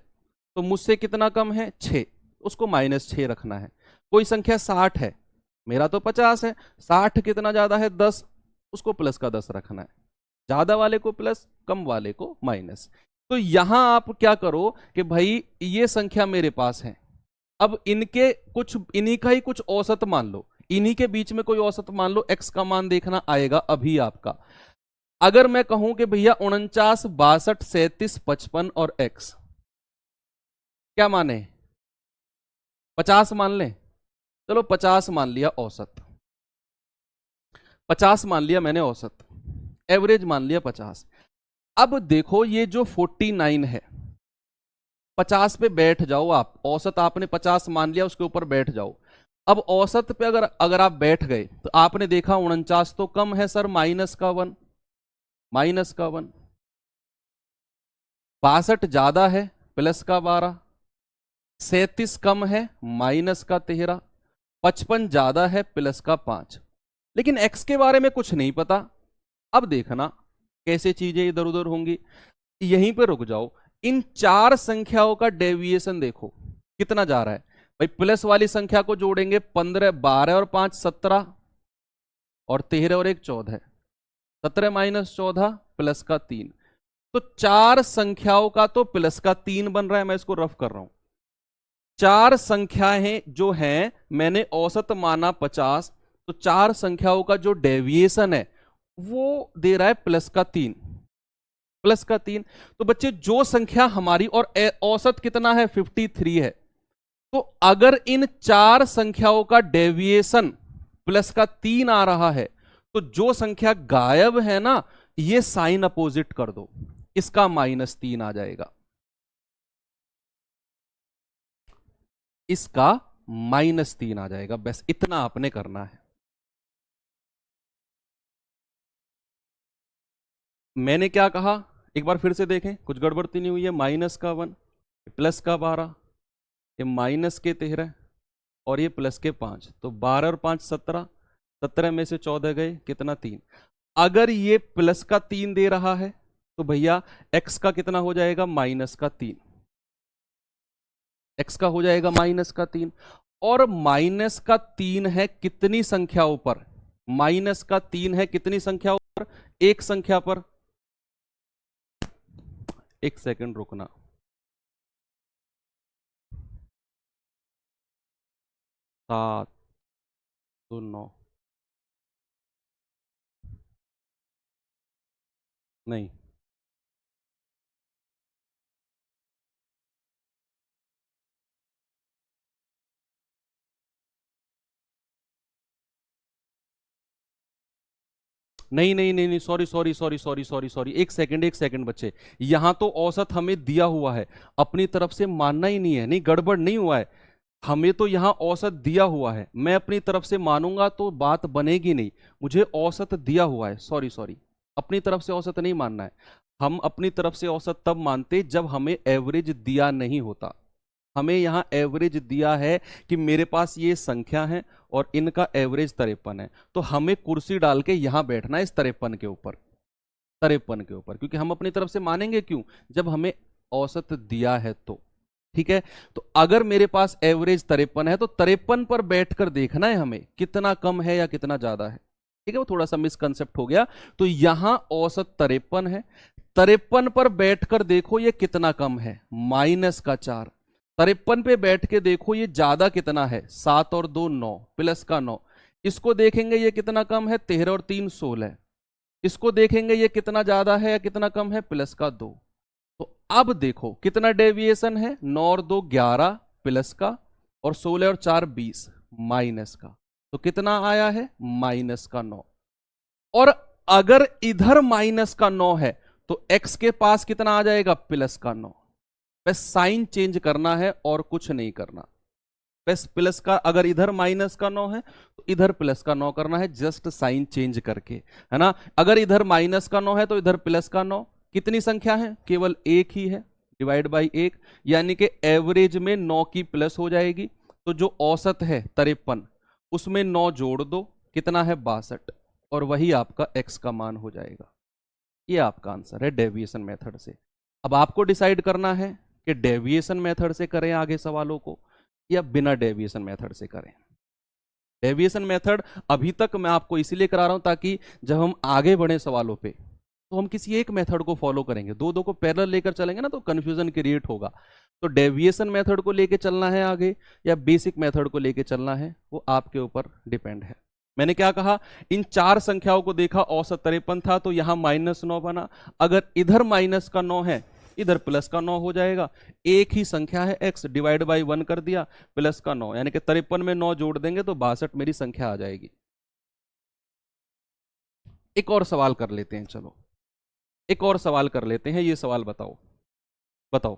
तो मुझसे कितना कम है 6, उसको -6 रखना है। कोई संख्या 60 है, मेरा तो 50 है, 60 कितना ज्यादा है 10, उसको प्लस का 10 रखना है, ज्यादा वाले को प्लस, कम वाले को माइनस। तो यहां आप क्या करो कि भाई ये संख्या मेरे पास है, अब इनके कुछ, इन्हीं का ही कुछ औसत मान लो, इन्हीं के बीच में कोई औसत मान लो, x का मान देखना आएगा अभी आपका। अगर मैं कहूं कि भैया 49, 62, 37, 55 और x क्या माने, 50 मान लें, चलो 50 मान लिया औसत, 50 मान लिया मैंने औसत, एवरेज मान लिया 50। अब देखो ये जो 49 है, 50 पे बैठ जाओ आप, औसत आपने 50 मान लिया, उसके ऊपर बैठ जाओ। अब औसत पे अगर अगर आप बैठ गए तो आपने देखा 49 तो कम है सर, माइनस का 1, माइनस का 1, 62 ज्यादा है, प्लस का 12, 37 कम है, माइनस का 13, 55 ज्यादा है, प्लस का 5। लेकिन x के बारे में कुछ नहीं पता। अब देखना कैसे चीजें इधर उधर होंगी, यहीं पे रुक जाओ, इन चार संख्याओं का डेविएशन देखो कितना जा रहा है। भाई प्लस वाली संख्या को जोड़ेंगे, 15, 12 और 5 17, और 13 और 1 14, 17 माइनस 14 प्लस का 3, तो चार संख्याओं का तो प्लस का 3 बन रहा है, मैं इसको रफ कर रहा हूं। चार संख्याएं जो हैं, मैंने औसत माना 50, तो चार संख्याओं का जो डेविएशन है वो दे रहा है प्लस का 3, प्लस का 3। तो बच्चे जो संख्या हमारी, और औसत कितना है 53 है, तो अगर इन चार संख्याओं का डेविएशन प्लस का 3 आ रहा है तो जो संख्या गायब है ना, ये साइन अपोजिट कर दो, इसका -3 आ जाएगा, इसका -3 आ जाएगा। बस इतना आपने करना है। मैंने क्या कहा, एक बार फिर से देखें, कुछ गड़बड़ तो नहीं हुई है। -1, प्लस का 12, ये -13 और ये प्लस के 5, तो 12 और 5 17, 17 में से 14 गए, कितना 3। अगर ये प्लस का 3 दे रहा है तो भैया x का कितना हो जाएगा, -3, x का हो जाएगा -3। और -3 है कितनी संख्याओं पर, -3 है कितनी संख्याओं पर, एक संख्या पर। एक सेकंड रुकना, सात तो 9, नहीं नहीं नहीं नहीं नहीं, sorry sorry sorry sorry sorry sorry, एक सेकंड बच्चे, यहां तो औसत हमें दिया हुआ है, अपनी तरफ से मानना ही नहीं है। नहीं, गड़बड़ नहीं हुआ है, हमें तो यहां औसत दिया हुआ है, मैं अपनी तरफ से मानूंगा तो बात बनेगी नहीं, मुझे औसत दिया हुआ है। सॉरी सॉरी, अपनी तरफ से औसत नहीं मानना है। हम अपनी तरफ से औसत तब मानते जब हमें एवरेज दिया नहीं होता। हमें यहाँ एवरेज दिया है कि मेरे पास ये संख्या है और इनका एवरेज 53 है, तो हमें कुर्सी डाल के यहां बैठना है इस 53 के ऊपर, 53 के ऊपर, क्योंकि हम अपनी तरफ से मानेंगे क्यों, जब हमें औसत दिया है तो। ठीक है, तो अगर मेरे पास एवरेज 53 है तो 53 पर बैठकर देखना है हमें कितना कम है या कितना ज्यादा है। ठीक है, वो थोड़ा सा मिसकंसेप्ट हो गया। तो यहां औसत 53 है, 53 पर बैठकर देखो ये कितना कम है, -4। 53 पे बैठ के देखो ये ज्यादा कितना है, 7 और 2 9, प्लस का 9। इसको देखेंगे ये कितना कम है, 13 और 3 16। इसको देखेंगे ये कितना ज्यादा है या कितना कम है, प्लस का 2। तो अब देखो कितना डेविएशन है, 9 और 2 11 प्लस का, और 16 और 4 20 माइनस का, तो कितना आया है, -9। और अगर इधर -9 है तो x के पास कितना आ जाएगा, +9। बस साइन चेंज करना है और कुछ नहीं करना। बस प्लस का, अगर इधर -9 है तो इधर +9 करना है, जस्ट साइन चेंज करके, है ना। अगर इधर -9 है तो इधर +9। कितनी संख्या है, केवल एक ही है, डिवाइड बाई 1, यानी कि एवरेज में 9 की प्लस हो जाएगी। तो जो औसत है 53, उसमें 9 जोड़ दो, कितना है 62, और वही आपका x का मान हो जाएगा। ये आपका आंसर है डेविएशन मेथड से। अब आपको डिसाइड करना है कि डेविएशन मेथड से करें आगे सवालों को या बिना डेविएशन मेथड से करें। डेविएशन मेथड अभी तक मैं आपको इसीलिए करा रहा हूं ताकि जब हम आगे बढ़े सवालों पे तो हम किसी एक मेथड को फॉलो करेंगे, दो को पैरेलल लेकर चलेंगे ना तो कंफ्यूजन क्रिएट होगा। तो डेविएशन मेथड को लेके चलना है आगे या बेसिक मेथड को लेके चलना है, वो आपके ऊपर डिपेंड है। मैंने क्या कहा, इन चार संख्याओं को देखा, औसत 53 था तो यहां -9 बना। अगर इधर -9 है, इधर +9 हो जाएगा। एक ही संख्या है x, डिवाइड बाई 1 कर दिया, +9, यानी कि 53 में 9 जोड़ देंगे तो 62 मेरी संख्या आ जाएगी। एक और सवाल कर लेते हैं, चलो एक और सवाल कर लेते हैं। ये सवाल बताओ, बताओ।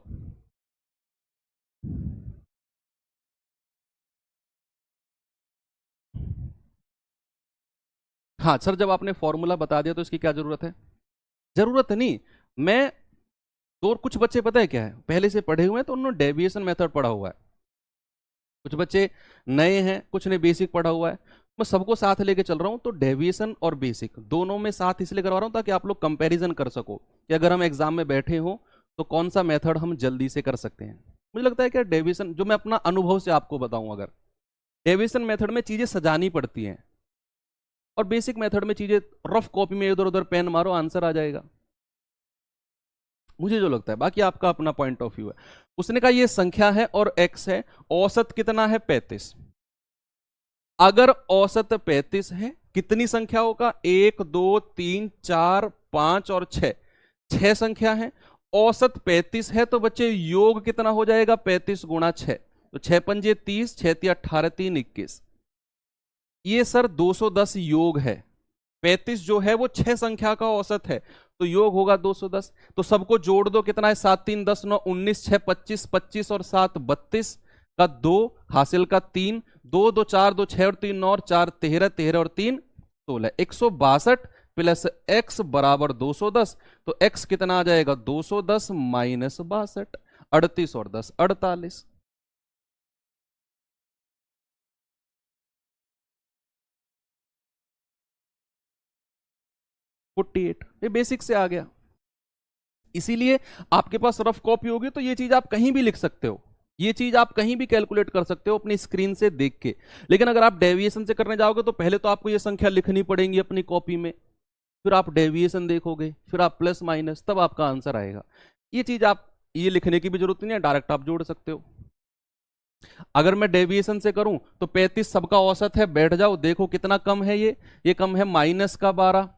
हाँ सर, जब आपने फॉर्मूला बता दिया तो इसकी क्या जरूरत है, जरूरत नहीं। मैं तो, और कुछ बच्चे पता है क्या है, पहले से पढ़े हुए हैं तो उन्होंने डेविएशन मेथड पढ़ा हुआ है, कुछ बच्चे नए हैं, कुछ ने बेसिक पढ़ा हुआ है। मैं सबको साथ लेके चल रहा हूं, तो डेविएशन और बेसिक दोनों में साथ इसलिए करवा रहा हूं ताकि आप लोग कंपैरिजन कर सको कि अगर हम एग्जाम में बैठे हो तो कौन सा मेथड हम जल्दी से कर सकते हैं। मुझे लगता है कि डेविएशन, जो मैं अपना अनुभव से आपको बताऊं, अगर डेविएशन मेथड में चीजें सजानी पड़ती हैं और बेसिक मेथड में चीजें रफ कॉपी में इधर उधर पेन मारो आंसर आ जाएगा, मुझे जो लगता है। बाकी आपका अपना पॉइंट ऑफ व्यू है। उसने कहा ये संख्या है और x है, औसत कितना है 35। अगर औसत 35 है, कितनी संख्याओं का, 1 2 3 4 5 और 6, 6 संख्या है। औसत 35 है तो बच्चे योग कितना हो जाएगा, 35 गुणा 6, तो 6 पंजे 30, 6 तिया 18, 3 21। ये सर 210 योग है। 35 जो है वो 6 संख्या का औसत है, तो योग होगा 210। तो सबको जोड़ दो, कितना है 7 3 10 9 19, 6 25, 25 और 7 32 का 2, हासिल का 3, 2 2 4 2 6 और 3 9 और 4 13, 13 और 3 16, 162 प्लस x बराबर 210। तो x कितना आ जाएगा 210 माइनस 62, 38 और 10 48। ये बेसिक से आ गया। इसीलिए आपके पास रफ कॉपी होगी तो ये चीज आप कहीं भी लिख सकते हो, ये चीज आप कहीं भी कैलकुलेट कर सकते हो अपनी स्क्रीन से देख के। लेकिन अगर आप डेविएशन से करने जाओगे तो पहले तो आपको ये संख्या लिखनी पड़ेगी अपनी कॉपी में, फिर आप डेविएशन देखोगे, फिर आप प्लस माइनस, तब आपका आंसर आएगा। ये चीज आप ये लिखने की भी जरूरत नहीं है, डायरेक्ट आप जोड़ सकते हो। अगर मैं डेविएशन से करूं तो 35 सबका औसत है, बैठ जाओ देखो कितना कम है, ये कम है माइनस का 12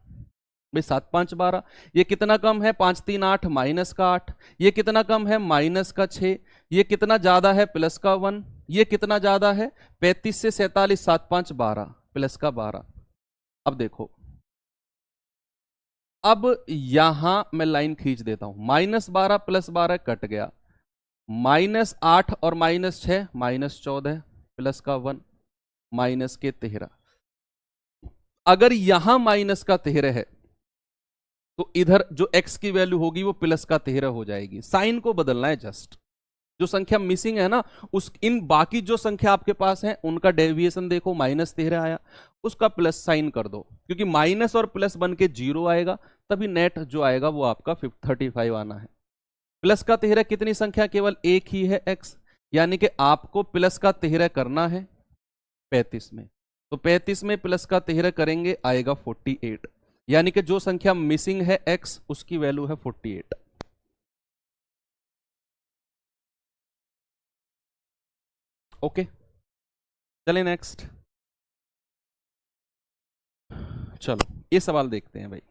भाई, 7 5 12। ये कितना कम है 5 3 8 माइनस का 8। ये कितना कम है माइनस का 6। ये कितना ज्यादा है प्लस का 1। ये कितना ज्यादा है 35 से 47, 7 5 12 प्लस का 12। अब देखो, अब यहां मैं लाइन खींच देता हूं, -12 प्लस 12 कट गया, -8 और -6 -14 प्लस का 1 माइनस के 13। अगर यहां माइनस का 13 है तो इधर जो x की वैल्यू होगी वो प्लस का 13 हो जाएगी। साइन को बदलना है जस्ट, जो संख्या मिसिंग है ना, उस इन बाकी जो संख्या आपके पास है उनका डेविएशन देखो, -13 आया, उसका प्लस साइन कर दो, क्योंकि माइनस और प्लस बन के 0 आएगा, तभी नेट जो आएगा वो आपका 35 आना है। प्लस का 13 कितनी संख्या, केवल एक ही है x, यानी कि आपको प्लस का 13 करना है 35 में, तो 35 में प्लस का 13 करेंगे आएगा 48, यानी कि जो संख्या मिसिंग है x उसकी वैल्यू है 48। ओके, चलिए नेक्स्ट। चलो ये सवाल देखते हैं भाई,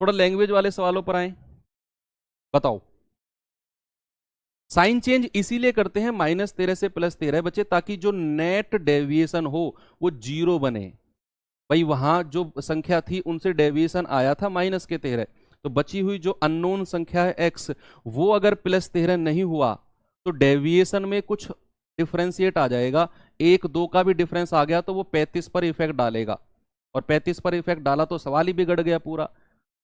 थोड़ा लैंग्वेज वाले सवालों पर आए। बताओ, साइन चेंज इसीलिए करते हैं -13 से +13 बच्चे, ताकि जो नेट डेविएशन हो वो 0 बने। भाई वहां जो संख्या थी उनसे डेविएशन आया था -13, तो बची हुई जो अननोन संख्या है x, वो अगर +13 नहीं हुआ तो डेविएशन में कुछ डिफरेंशिएट आ जाएगा, 1 2 का भी डिफरेंस आ गया तो वो 35 पर इफेक्ट डालेगा, और 35 पर इफेक्ट डाला तो सवाल ही बिगड़ गया पूरा।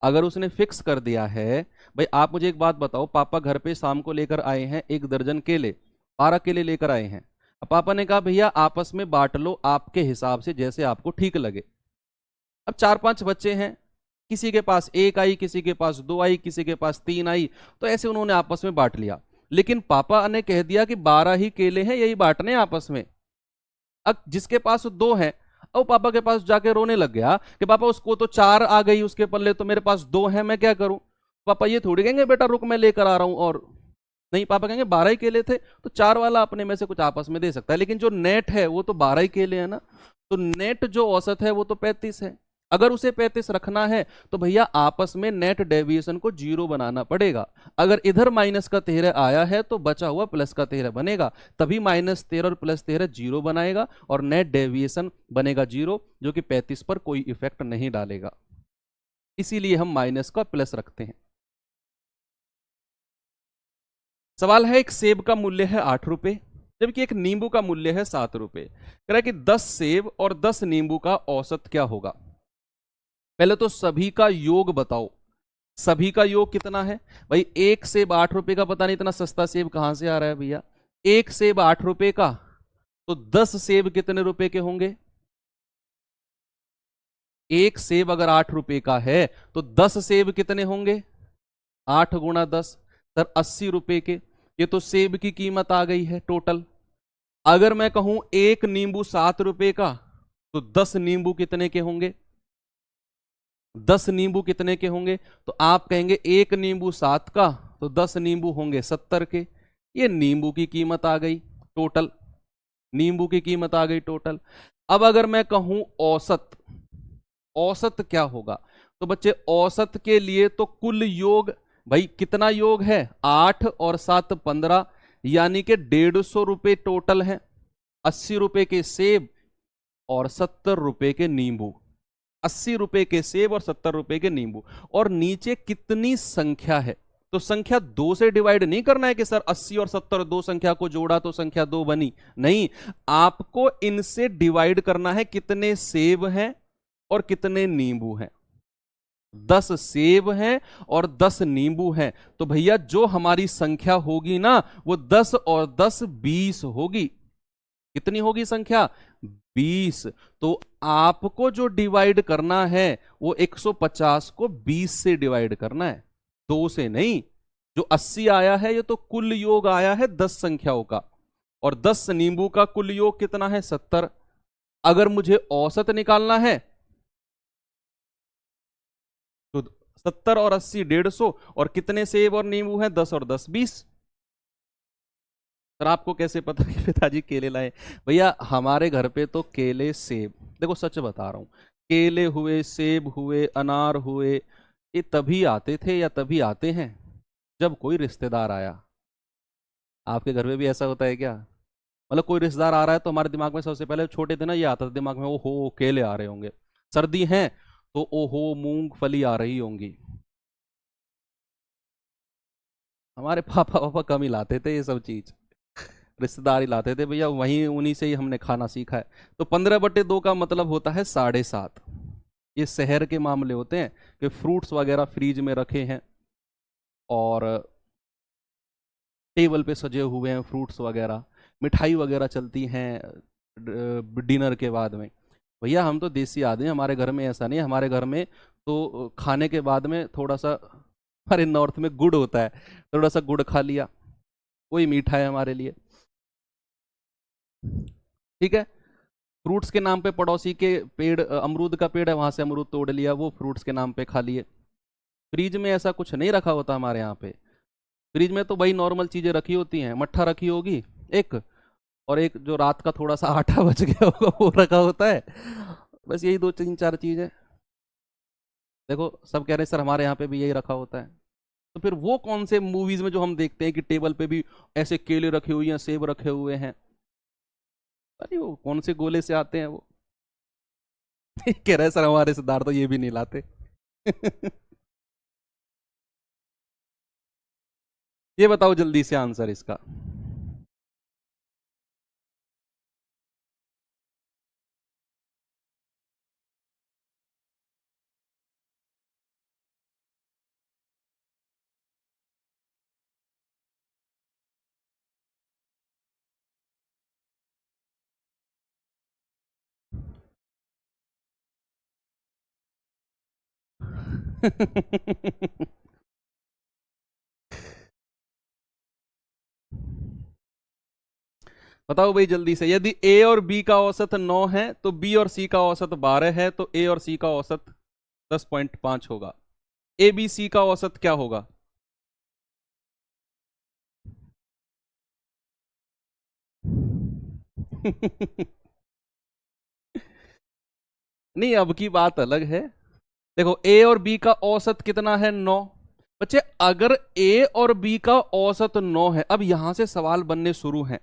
अगर उसने फिक्स कर दिया है, भाई आप मुझे एक बात बताओ, पापा घर पे शाम को लेकर आए हैं 1 दर्जन केले, 12 केले लेकर आए हैं, अब पापा ने कहा भैया आपस में बांट लो आपके हिसाब से जैसे आपको ठीक लगे। अब 4 5 बच्चे हैं, किसी के पास 1 आई, किसी के पास 2 आई, किसी के पास 3 आई, तो ऐसे उन्होंने आपस में बांट लिया। लेकिन पापा ने कह दिया कि 12 ही केले हैं, यही बांटने आपस में। अब जिसके पास 2 है, अब पापा के पास जाके रोने लग गया कि पापा उसको तो 4 आ गई उसके पल्ले, तो मेरे पास 2 है, मैं क्या करूं। पापा ये थोड़ी कहेंगे बेटा रुक मैं लेकर आ रहा हूं, और नहीं, पापा कहेंगे 12 ही केले थे, तो 4 वाला अपने में से कुछ आपस में दे सकता है, लेकिन जो नेट है वो तो 12 ही केले है ना, तो नेट जो औसत है वो तो 35 है। अगर उसे 35 रखना है तो भैया आपस में नेट डेविएशन को 0 बनाना पड़ेगा। अगर इधर -13 आया है तो बचा हुआ +13 बनेगा, तभी -13 और +13 0 बनाएगा, और नेट डेविएशन बनेगा 0, जो कि 35 पर कोई इफेक्ट नहीं डालेगा। इसीलिए हम माइनस का प्लस रखते हैं। सवाल है, एक सेब का मूल्य है 8 रुपए, जबकि एक नींबू का मूल्य है 7 रुपए। कह रहा है कि 10 सेब और 10 नींबू का औसत क्या होगा। पहले तो सभी का योग बताओ, सभी का योग कितना है। भाई एक सेब 8 रुपए का, पता नहीं इतना सस्ता सेब कहां से आ रहा है भैया। एक सेब 8 रुपए का, तो 10 सेब कितने रुपए के होंगे। एक सेब अगर 8 रुपए का है तो 10 सेब कितने होंगे, 8 गुणा 10, सर 80 रुपए के। ये तो सेब की कीमत आ गई है टोटल। अगर मैं कहूं एक नींबू 7 रुपए का, तो 10 नींबू कितने के होंगे, 10 नींबू कितने के होंगे, तो आप कहेंगे एक नींबू 7 का, तो 10 नींबू होंगे 70 के। ये नींबू की कीमत आ गई टोटल, नींबू की कीमत आ गई टोटल। अब अगर मैं कहूं औसत, औसत क्या होगा, तो बच्चे औसत के लिए तो कुल योग भाई कितना योग है, 8 और 7 15, यानी कि 150 रुपए टोटल है। 80 रुपए के सेब और 70 रुपए के नींबू। 80 रुपए के सेब और 70 रुपए के नींबू। और नीचे कितनी संख्या है, तो संख्या 2 से डिवाइड नहीं करना है कि सर 80 और 70 दो संख्या को जोड़ा तो संख्या 2 बनी, नहीं, आपको इनसे डिवाइड करना है कितने सेब हैं और कितने नींबू हैं। 10 सेब हैं और 10 नींबू हैं, तो भैया जो हमारी संख्या होगी ना वो 10 और 10 20 होगी। कितनी होगी संख्या, 20। तो आपको जो डिवाइड करना है वो 150 को 20 से डिवाइड करना है, 2 से नहीं। जो 80 आया है ये तो कुल योग आया है 10 संख्याओं का, और 10 नींबू का कुल योग कितना है, 70। अगर मुझे औसत निकालना है तो 70 और 80 150, और कितने सेब और नींबू हैं, 10 और 10 20। सर आपको कैसे पता कि पिताजी केले लाए? भैया हमारे घर पे तो केले सेब, देखो सच बता रहा हूं, केले हुए, सेब हुए, अनार हुए, ये तभी आते थे या तभी आते हैं जब कोई रिश्तेदार आया। आपके घर में भी ऐसा होता है क्या? मतलब कोई रिश्तेदार आ रहा है तो हमारे दिमाग में सबसे पहले, छोटे थे ना, ये आता था दिमाग में, ओहो केले आ रहे होंगे। सर्दी है तो ओहो मूंगफली आ रही होंगी। हमारे पापा पापा कम ही लाते थे ये सब चीज, रिश्तेदार ही लाते थे भैया, वहीं उन्हीं से ही हमने खाना सीखा है। तो 15/2 का मतलब होता है 7.5। ये शहर के मामले होते हैं कि फ्रूट्स वगैरह फ्रीज में रखे हैं और टेबल पे सजे हुए हैं फ्रूट्स वगैरह, मिठाई वगैरह चलती हैं डिनर के बाद में। भैया हम तो देसी आदमी, हमारे घर में ऐसा नहीं है। हमारे घर में तो खाने के बाद में थोड़ा सा, हमारे नॉर्थ में गुड़ होता है, थोड़ा सा गुड़ खा लिया, वही मीठा है हमारे लिए। ठीक है, फ्रूट्स के नाम पे पड़ोसी के पेड़, अमरूद का पेड़ है, वहां से अमरूद तोड़ लिया, वो फ्रूट्स के नाम पे खा लिए। फ्रिज में ऐसा कुछ नहीं रखा होता हमारे यहाँ पे। फ्रिज में तो भाई नॉर्मल चीजें रखी होती हैं, मट्ठा रखी होगी एक, और एक जो रात का थोड़ा सा आटा बच गया होगा वो रखा होता है, बस यही 2 3 4 चीजें। देखो सब कह रहे हैं सर हमारे यहाँ पे भी यही रखा होता है। तो फिर वो कौन से मूवीज में जो हम देखते हैं कि टेबल पे भी ऐसे केले रखे हुए हैं, सेब रखे हुए हैं, अरे वो कौन से गोले से आते हैं वो? कह रहे सर हमारे रिश्तेदार तो ये भी नहीं लाते। ये बताओ जल्दी से आंसर इसका। बताओ भाई जल्दी से, यदि ए और बी का औसत 9 है तो बी और सी का औसत 12 है, तो ए और सी का औसत 10.5 होगा। ए बी सी का औसत क्या होगा? नहीं अब की बात अलग है। देखो ए और बी का औसत कितना है, 9। बच्चे अगर ए और बी का औसत 9 है, अब यहां से सवाल बनने शुरू हैं,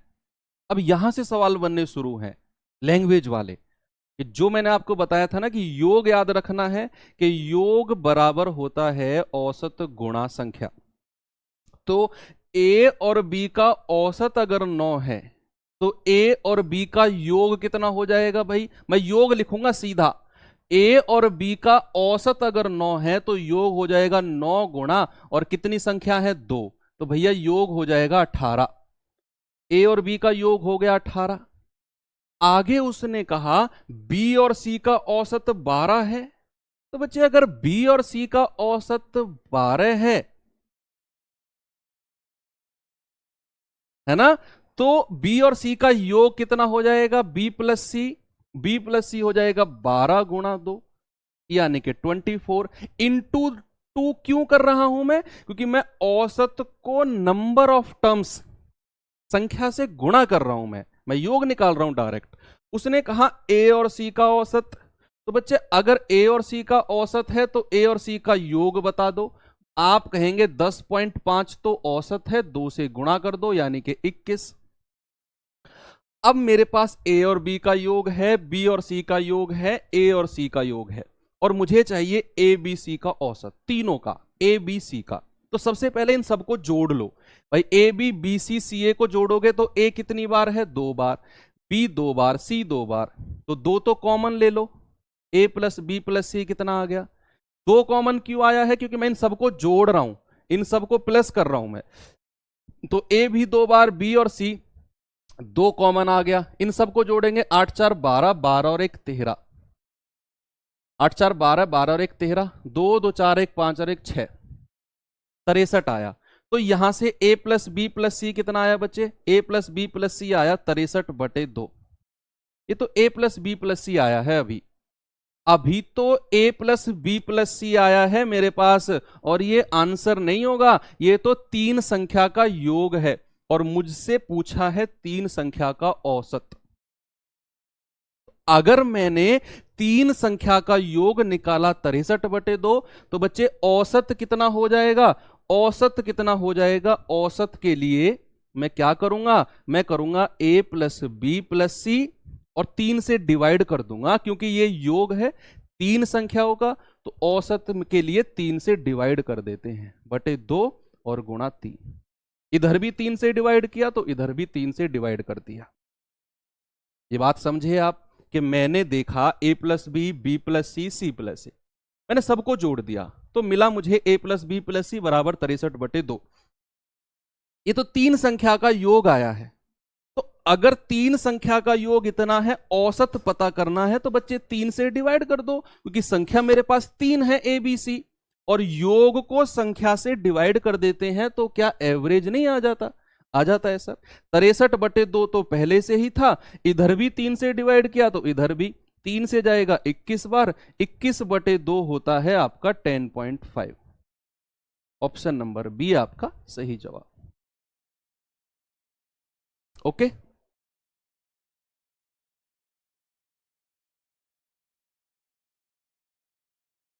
अब यहां से सवाल बनने शुरू हैं लैंग्वेज वाले, कि जो मैंने आपको बताया था ना कि योग याद रखना है कि योग बराबर होता है औसत गुणा संख्या। तो ए और बी का औसत अगर 9 है तो ए और बी का योग कितना हो जाएगा भाई? मैं योग लिखूंगा सीधा, ए और बी का औसत अगर 9 है तो योग हो जाएगा 9 गुणा, और कितनी संख्या है, 2, तो भैया योग हो जाएगा 18। ए और बी का योग हो गया 18। आगे उसने कहा बी और सी का औसत 12 है, तो बच्चे अगर बी और सी का औसत 12 है ना, तो बी और सी का योग कितना हो जाएगा, बी प्लस सी, बी प्लस सी हो जाएगा 12 गुणा 2, यानी कि 24 इंटू 2। क्यों कर रहा हूं मैं? क्योंकि मैं औसत को नंबर ऑफ टर्म्स, संख्या से गुणा कर रहा हूं, मैं योग निकाल रहा हूं डायरेक्ट। उसने कहा ए और सी का औसत, तो बच्चे अगर ए और सी का औसत है तो ए और सी का योग बता दो। आप कहेंगे 10.5 तो औसत है, 2 से गुणा कर दो यानी कि 21। अब मेरे पास ए और बी का योग है, बी और सी का योग है, ए और सी का योग है, और मुझे चाहिए ए बी सी का औसत, तीनों का, ए बी सी का। तो सबसे पहले इन सबको जोड़ लो भाई। ए बी बी सी सी ए को जोड़ोगे तो ए कितनी बार है, 2 बार, बी 2 बार, सी 2 बार, तो 2 तो कॉमन ले लो। ए प्लस बी प्लस सी कितना आ गया, 2 कॉमन क्यों आया है, क्योंकि मैं इन सबको जोड़ रहा हूं, इन सबको प्लस कर रहा हूं मैं। तो ए भी 2 बार, बी और सी 2 कॉमन आ गया, इन सबको जोड़ेंगे, 8 4 12, 12 और 1 13, 8 4 12, 12 और 1 13, 2 2 4 1 5 और 1 6, 63 आया। तो यहां से a प्लस बी प्लस सी कितना आया बच्चे, a प्लस बी प्लस सी आया 63/2। ये तो a प्लस बी प्लस सी आया है अभी, अभी तो a प्लस बी प्लस सी आया है मेरे पास, और ये आंसर नहीं होगा, ये तो 3 संख्या का योग है, और मुझसे पूछा है 3 संख्या का औसत। अगर मैंने 3 संख्या का योग निकाला 63/2, तो बच्चे औसत कितना हो जाएगा, औसत कितना हो जाएगा, औसत के लिए मैं क्या करूंगा, मैं करूंगा a प्लस बी प्लस सी और 3 से डिवाइड कर दूंगा, क्योंकि ये योग है 3 संख्याओं का, तो औसत के लिए 3 से डिवाइड कर देते हैं, बटे 2 और गुणा 3। इधर भी 3 से डिवाइड किया तो इधर भी 3 से डिवाइड कर दिया। ये बात समझे आप, कि मैंने देखा a plus B plus C C plus A, मैंने सबको जोड़ दिया तो मिला मुझे a plus B plus C बराबर 63/2। ये तो 3 संख्या का योग आया है। तो अगर 3 संख्या का योग इतना है, औसत पता करना है, तो बच्चे 3 से डिवाइड कर दो, क्योंकि संख्या मेरे पास 3 है ए बी सी, और योग को संख्या से डिवाइड कर देते हैं तो क्या एवरेज नहीं आ जाता, आ जाता है सर। 63/2 तो पहले से ही था, इधर भी 3 से डिवाइड किया तो इधर भी 3 से जाएगा 21 बार, 21/2 होता है आपका 10.5। ऑप्शन नंबर बी आपका सही जवाब। ओके,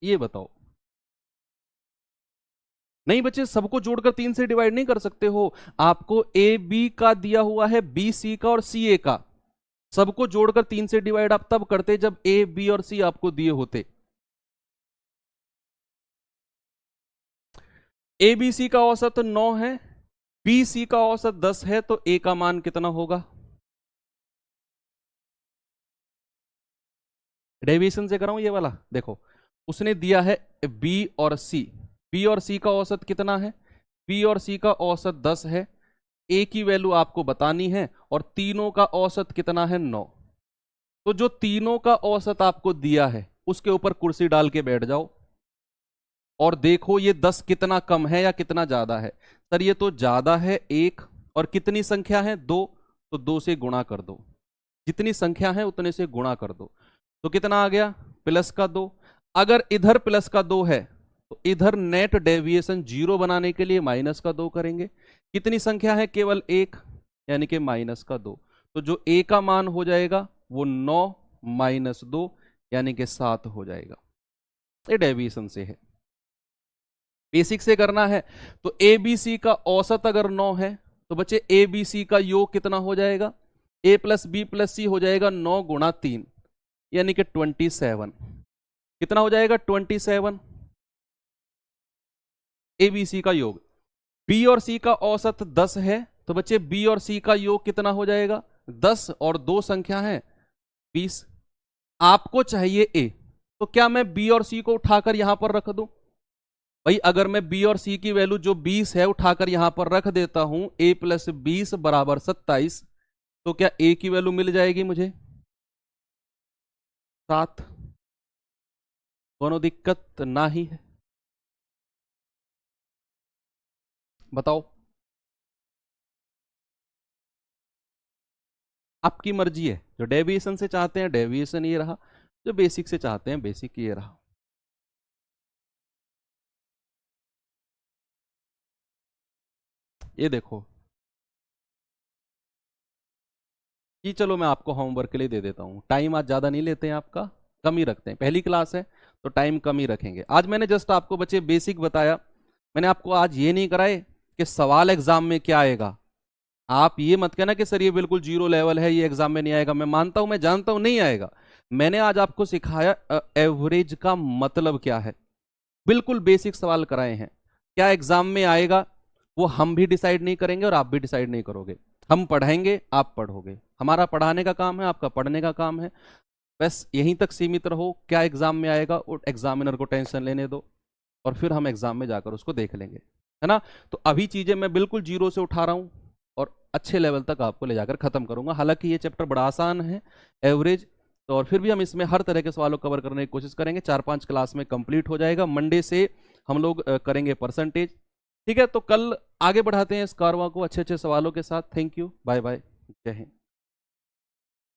ये बताओ। नहीं बच्चे, सबको जोड़कर 3 से डिवाइड नहीं कर सकते हो, आपको ए बी का दिया हुआ है, बी सी का और सी ए का, सबको जोड़कर 3 से डिवाइड आप तब करते जब ए बी और सी आपको दिए होते। ए बी सी का औसत 9 है, बी सी का औसत 10 है, तो ए का मान कितना होगा, डेविएशन से कराऊं ये वाला, देखो उसने दिया है बी और सी, बी और सी का औसत कितना है, बी और सी का औसत 10 है, ए की वैल्यू आपको बतानी है, और तीनों का औसत कितना है 9। तो जो तीनों का औसत आपको दिया है उसके ऊपर कुर्सी डाल के बैठ जाओ और देखो ये 10 कितना कम है या कितना ज्यादा है। सर ये तो ज्यादा है 1, और कितनी संख्या है 2, तो 2 से गुणा कर दो, जितनी संख्या है उतने से गुणा कर दो, तो कितना आ गया, प्लस का 2। अगर इधर प्लस का 2 है तो इधर नेट डेविएशन 0 बनाने के लिए माइनस का 2 करेंगे। कितनी संख्या है, केवल 1, यानी कि माइनस का 2। तो जो ए का मान हो जाएगा वो 9 माइनस 2 यानी कि 7 हो जाएगा। ये डेविएशन से है, बेसिक से करना है। तो ए बी सी का औसत अगर 9 है तो बच्चे ए बी सी का योग कितना हो जाएगा, ए प्लस बी प्लस सी हो जाएगा 9 गुणा 3 यानी कि 27। कितना हो जाएगा, 27 ए बी सी का योग। बी और सी का औसत 10 है, तो बच्चे बी और सी का योग कितना हो जाएगा, 10 और 2 संख्या है 20। आपको चाहिए ए, तो क्या मैं बी और सी को उठाकर यहां पर रख दूं, भाई अगर मैं बी और सी की वैल्यू जो 20 है उठाकर यहां पर रख देता हूं, a प्लस 20 बराबर 27, तो क्या a की वैल्यू मिल जाएगी मुझे 7। दोनों दिक्कत ना ही है, बताओ। आपकी मर्जी है, जो डेविएशन से चाहते हैं डेविएशन ये रहा, जो बेसिक से चाहते हैं बेसिक ये रहा। ये देखो, ये चलो मैं आपको होमवर्क के लिए दे देता हूँ, टाइम आज ज़्यादा नहीं लेते हैं आपका, कम ही रखते हैं, पहली क्लास है तो टाइम कम ही रखेंगे। आज मैंने जस्ट आपको बच्चे बेसिक बताया मैंने आपको आज ये नहीं कराए कि सवाल एग्जाम में क्या आएगा। आप ये मत कहना कि सर ये बिल्कुल जीरो लेवल है, ये एग्जाम में नहीं आएगा। मैं मानता हूं, मैं जानता हूं नहीं आएगा। मैंने आज आपको सिखाया एवरेज का मतलब क्या है, बिल्कुल बेसिक सवाल कराए हैं। क्या एग्जाम में आएगा वो हम भी डिसाइड नहीं करेंगे और आप भी डिसाइड नहीं करोगे। हम पढ़ाएंगे, आप पढ़ोगे, हमारा पढ़ाने का काम है, आपका पढ़ने का काम है। बस यहीं तक सीमित रहो। क्या एग्जाम में आएगा और एग्जामिनर को टेंशन लेने दो, और फिर हम एग्जाम में जाकर उसको देख लेंगे, है ना। तो अभी चीजें मैं बिल्कुल जीरो से उठा रहा हूं और अच्छे लेवल तक आपको ले जाकर खत्म करूंगा। हालांकि ये चैप्टर बड़ा आसान है, एवरेज। तो और फिर भी हम इसमें हर तरह के सवालों को कवर करने की कोशिश करेंगे। 4-5 क्लास में कंप्लीट हो जाएगा। मंडे से हम लोग करेंगे परसेंटेज। ठीक है, तो कल आगे बढ़ाते हैं इस कारवां को अच्छे अच्छे सवालों के साथ। थैंक यू, बाय बाय, जय हिंद।